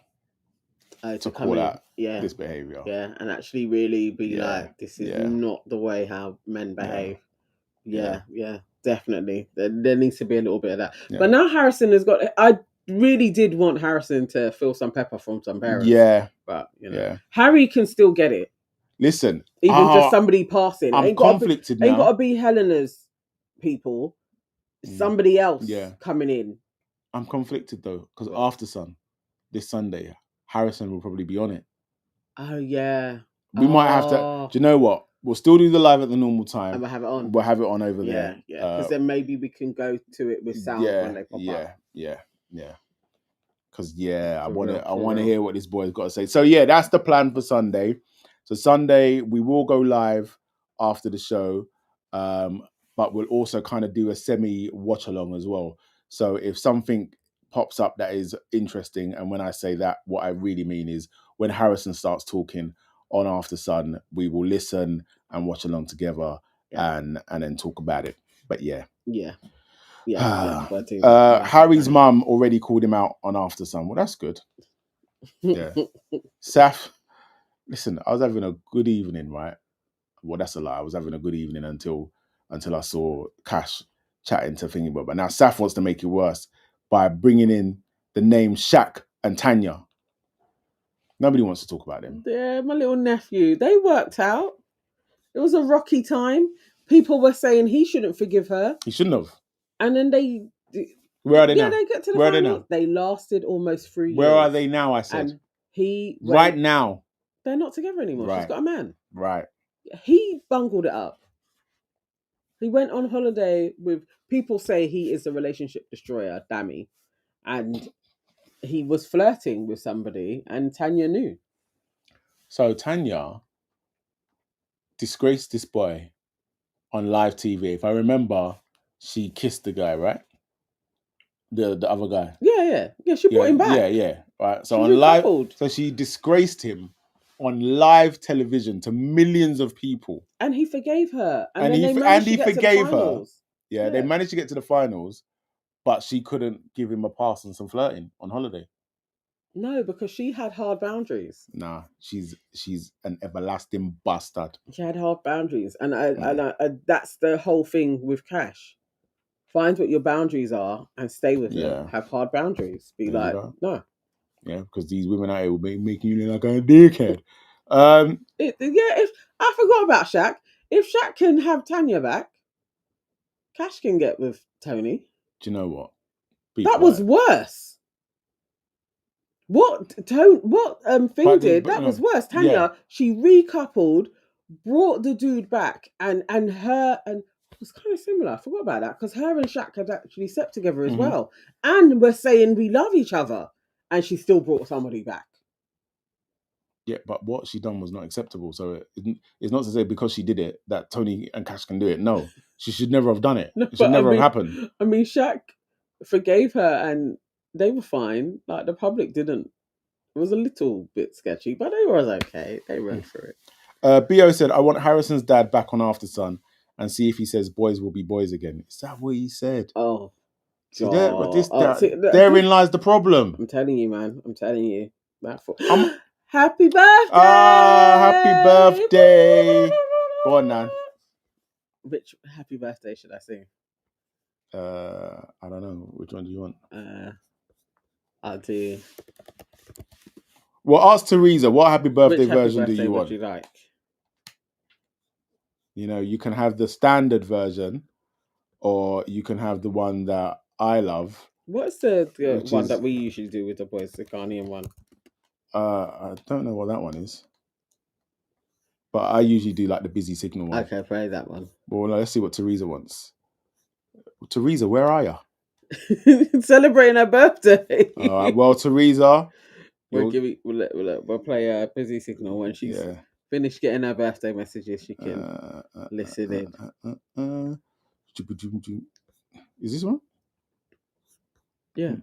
to call out this behaviour. Yeah, and actually really be like, this is not the way how men behave. Yeah, definitely. There needs to be a little bit of that. Yeah. But now Harrison has got... I really did want Harrison to feel some pepper from some parents. Yeah. But, Harry can still get it. Listen. Even just somebody passing. I'm conflicted now. Ain't got to be Helena's people. Somebody else coming in. I'm conflicted, though, because After Sun, this Sunday, Harrison will probably be on it. Oh, yeah. We might have to... Do you know what? We'll still do the live at the normal time. And we'll have it on. We'll have it on over there. Yeah, because then maybe we can go to it with sound when they pop up. Yeah. Because, I want to hear what this boy's got to say. So, that's the plan for Sunday. So, Sunday, we will go live after the show. But we'll also kind of do a semi-watch-along as well. So, if something pops up that is interesting, and when I say that, what I really mean is when Harrison starts talking on After Sun, we will listen and watch along together and then talk about it. But Harry's mum already called him out on After Sun. Well, that's good. Yeah. Saf, listen, I was having a good evening, right? Well, that's a lie. I was having a good evening until I saw Cash chatting to Thingy. But now Saf wants to make it worse by bringing in the name Shaq and Tanya. Nobody wants to talk about them. Yeah, my little nephew. They worked out. It was a rocky time. People were saying he shouldn't forgive her. He shouldn't have. And then they... Where are they now? They get to the Where final. are they now? They lasted almost 3 years. Where are they now, I said? And he... Right now. They're not together anymore. Right. She's got a man. Right. He bungled it up. He went on holiday with... People say he is a relationship destroyer, Dammy. And... he was flirting with somebody and Tanya knew. So Tanya disgraced this boy on live TV. If I remember, she kissed the guy, right? The other guy. Yeah. She brought him back. Yeah. Right. So on live, so she disgraced him on live television to millions of people. And he forgave her. And he forgave her. Yeah, they managed to get to the finals. But she couldn't give him a pass on some flirting on holiday. No, because she had hard boundaries. Nah, she's an everlasting bastard. She had hard boundaries. And I that's the whole thing with Cash. Find what your boundaries are and stay with them. Have hard boundaries. Be there like, no. Yeah, because these women out here will be making you look like a dickhead. If I forgot about Shaq. If Shaq can have Tanya back, Cash can get with Tony. Do you know what? That was worse. What Thing did? That was worse. Tanya, she recoupled, brought the dude back, and her and it was kind of similar. I forgot about that because her and Shaq had actually slept together as well, and were saying we love each other, and she still brought somebody back. Yeah, but what she done was not acceptable. So it's not to say because she did it that Tony and Cash can do it. No, she should never have done it. No, It should but never have happened. I mean, Shaq forgave her, and they were fine. Like the public didn't. It was a little bit sketchy, but it was okay. They ran through it. Bo said, "I want Harrison's dad back on After Sun and see if he says boys will be boys again." Is that what he said? Oh, See there, but see, therein lies the problem. I'm telling you, man. I'm telling you. I'm- Happy birthday! happy birthday! Go on, Nan. Which happy birthday should I sing? I don't know. Which one do you want? I'll do. Well, ask Teresa. What happy birthday Which happy version birthday do you want? would you like? You know, you can have the standard version, or you can have the one that I love. What's the one that we usually do with the boys, the Ghanaian one? I don't know what that one is, but I usually do like the busy signal one. Okay, play that one. Well, let's see what Teresa wants. Teresa, where are you? Celebrating her birthday. All right. Well, Teresa, we'll play a busy signal when she's finished getting her birthday messages. She can listen in. Is this one? Yeah.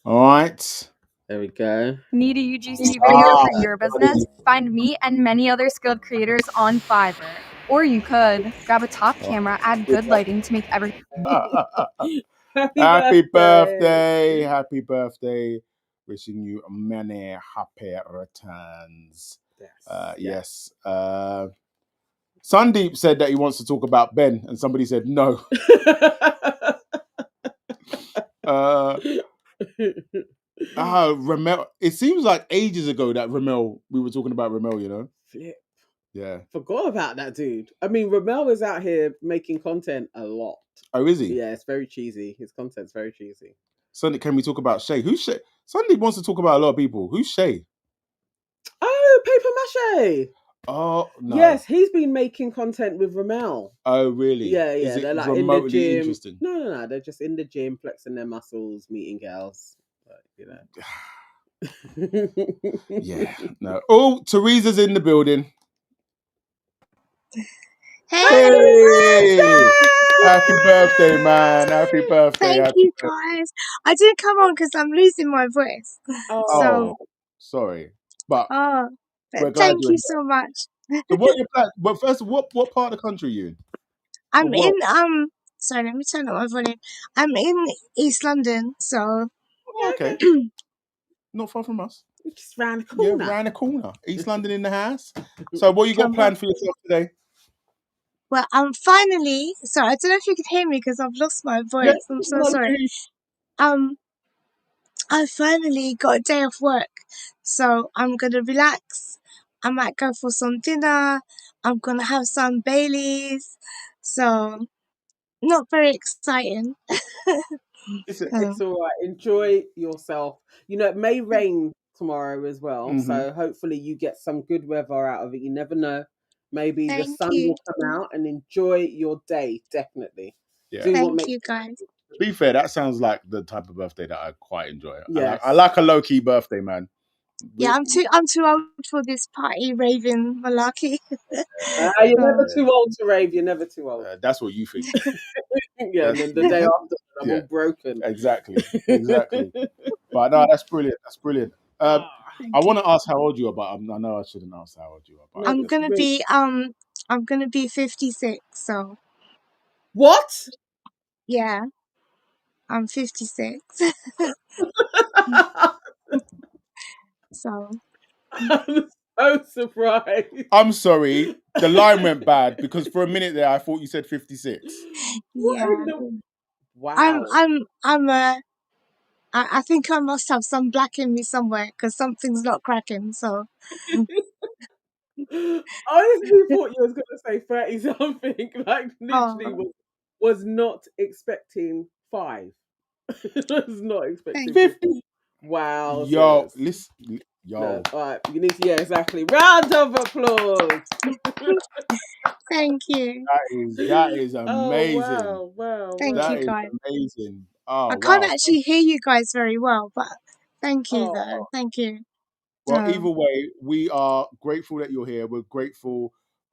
All right. There we go. Need a UGC video for your business? Find me and many other skilled creators on Fiverr. Or you could grab a top camera, add good lighting to make everything. Happy birthday. Happy birthday. Wishing you many happy returns. Yes. Sandeep said that he wants to talk about Ben, and somebody said no. Ramel. It seems like ages ago that we were talking about Ramel, you know? Flip. Yeah. Forgot about that dude. I mean, Ramel is out here making content a lot. Oh, is he? Yeah, it's very cheesy. His content's very cheesy. Sunday, can we talk about Shay? Who's Shay? Sunday wants to talk about a lot of people. Who's Shay? Oh, Paper Mache. Oh, no. Yes, he's been making content with Ramel. Oh, really? Yeah. Is it they're like remotely in the gym. Interesting? No. They're just in the gym, flexing their muscles, meeting girls. You know. Yeah. No. Oh, Teresa's in the building. Hey! Happy birthday, man. Happy birthday. Thank you, guys. I didn't come on because I'm losing my voice. Oh, sorry. But we're glad thank you so much. So what are your plans? But first, what part of the country are you in? I'm in sorry, let me turn up my volume. I'm in East London, so okay. Not far from us. Just round the corner. Yeah, round the corner. East London in the house. So what you got planned for yourself today? Well, I'm finally. Sorry, I don't know if you can hear me because I've lost my voice. I'm so sorry. I finally got a day off work, so I'm gonna relax. I might go for some dinner. I'm gonna have some Baileys. So, not very exciting. It's all right. Enjoy yourself. You know, it may rain tomorrow as well, so hopefully you get some good weather out of it. You never know. Maybe the sun will come out, and enjoy your day. Definitely. Yeah. Thank you, guys. To be fair, that sounds like the type of birthday that I quite enjoy. Yes. I like a low key birthday, man. Yeah, I'm too old for this party raving malarkey. You're never too old to rave. You're never too old. That's what you think. Yeah, and then the day after, I'm all broken. Exactly. But no, that's brilliant. That's brilliant. I want to ask how old you are, but I know I shouldn't ask how old you are. But I'm gonna be 56. So. What? Yeah, I'm 56. So. I'm so surprised. I'm sorry. The line went bad because for a minute there I thought you said 56. Yeah. Wow. I think I must have some black in me somewhere because something's not cracking. So. I honestly thought you was going to say 30 something. Like literally was not expecting 5. Was not expecting 50. Wow. Yo, listen. Yo. All right, you need to, exactly. Round of applause. Thank you. That is amazing. Wow. Thank you, guys. Amazing. Oh, I can't actually hear you guys very well, but Thank you, though. Thank you. Well, either way, we are grateful that you're here. We're grateful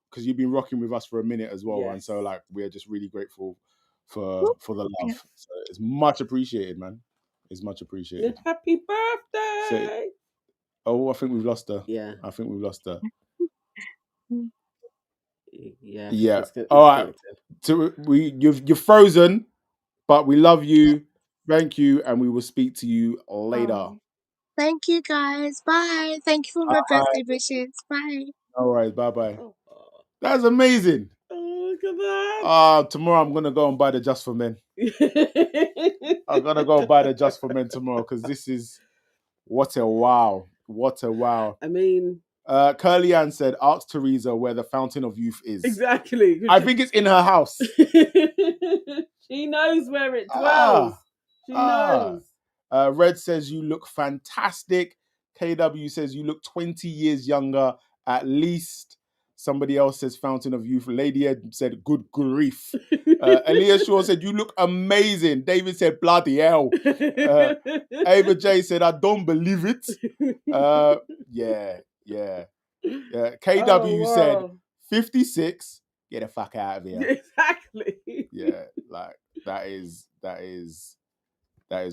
because you've been rocking with us for a minute as well, and so Yes. like we're just really grateful for the love. So it's much appreciated, man. It's much appreciated. Happy birthday! Oh, I think we've lost her. Yeah. I think we've lost her. Yeah. Yeah. It's All right. So you're frozen, but we love you. Thank you, and we will speak to you later. Oh, thank you, guys. Bye. Thank you for my birthday wishes. Bye. All right. Bye. That's amazing. Oh, look at that. Tomorrow I'm gonna go and buy the Just for Men. I'm gonna go and buy the Just for Men tomorrow because this is what a wow. What a wow. I mean, Curly Ann said, ask Teresa where the Fountain of Youth is. Exactly. I think it's in her house. She knows where it dwells. She knows. Red says, you look fantastic. KW says, you look 20 years younger at least. Somebody else says, Fountain of Youth. Lady Ed said, good grief. Elias Shaw said, you look amazing. David said, bloody hell. Ava J said, I don't believe it. Yeah. KW said, 56. Get the fuck out of here. Exactly. Yeah, like that is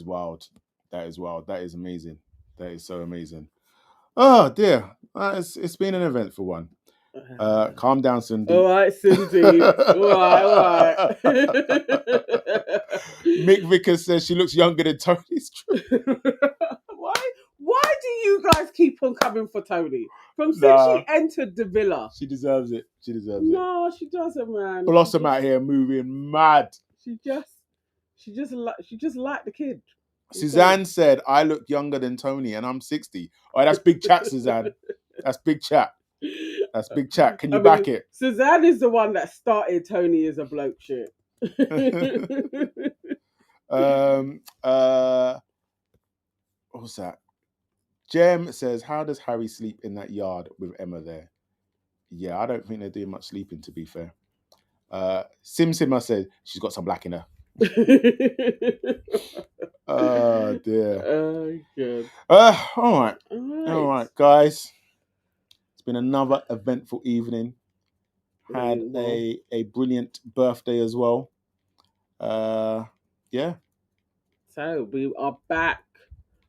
wild. That is wild. That is amazing. That is so amazing. Oh dear, it's been an eventful one. Calm down, Cindy. All right, Cindy. All right. Mick Vickers says she looks younger than Tony. It's true. Why do you guys keep on coming for Tony? Since she entered the villa. She deserves it. No, she doesn't, man. Blossom out here moving mad. She just liked the kid. Suzanne said, I look younger than Tony and I'm 60. Oh, that's big chat, Suzanne. That's big chat. Can you back it? Suzanne is the one that started Tony as a bloke shit. What's that? Jem says, how does Harry sleep in that yard with Emma there? Yeah, I don't think they're doing much sleeping, to be fair. Simmer said, she's got some black in her. Oh, dear. Oh, good. All right, guys. It's been another eventful evening. Had a brilliant birthday as well. Yeah. So we are back.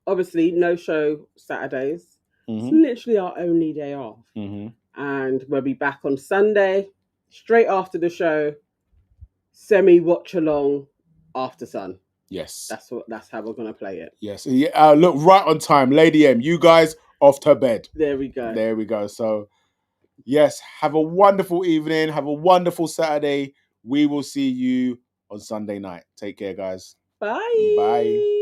Obviously, no show Saturdays. Mm-hmm. It's literally our only day off. Mm-hmm. And we'll be back on Sunday, straight after the show. Semi-watch along after Sun. Yes. That's how we're gonna play it. Yes. Yeah, look, right on time. Lady M, you guys off to bed. There we go. So yes, have a wonderful evening. Have a wonderful Saturday. We will see you on Sunday night. Take care, guys. Bye. Bye.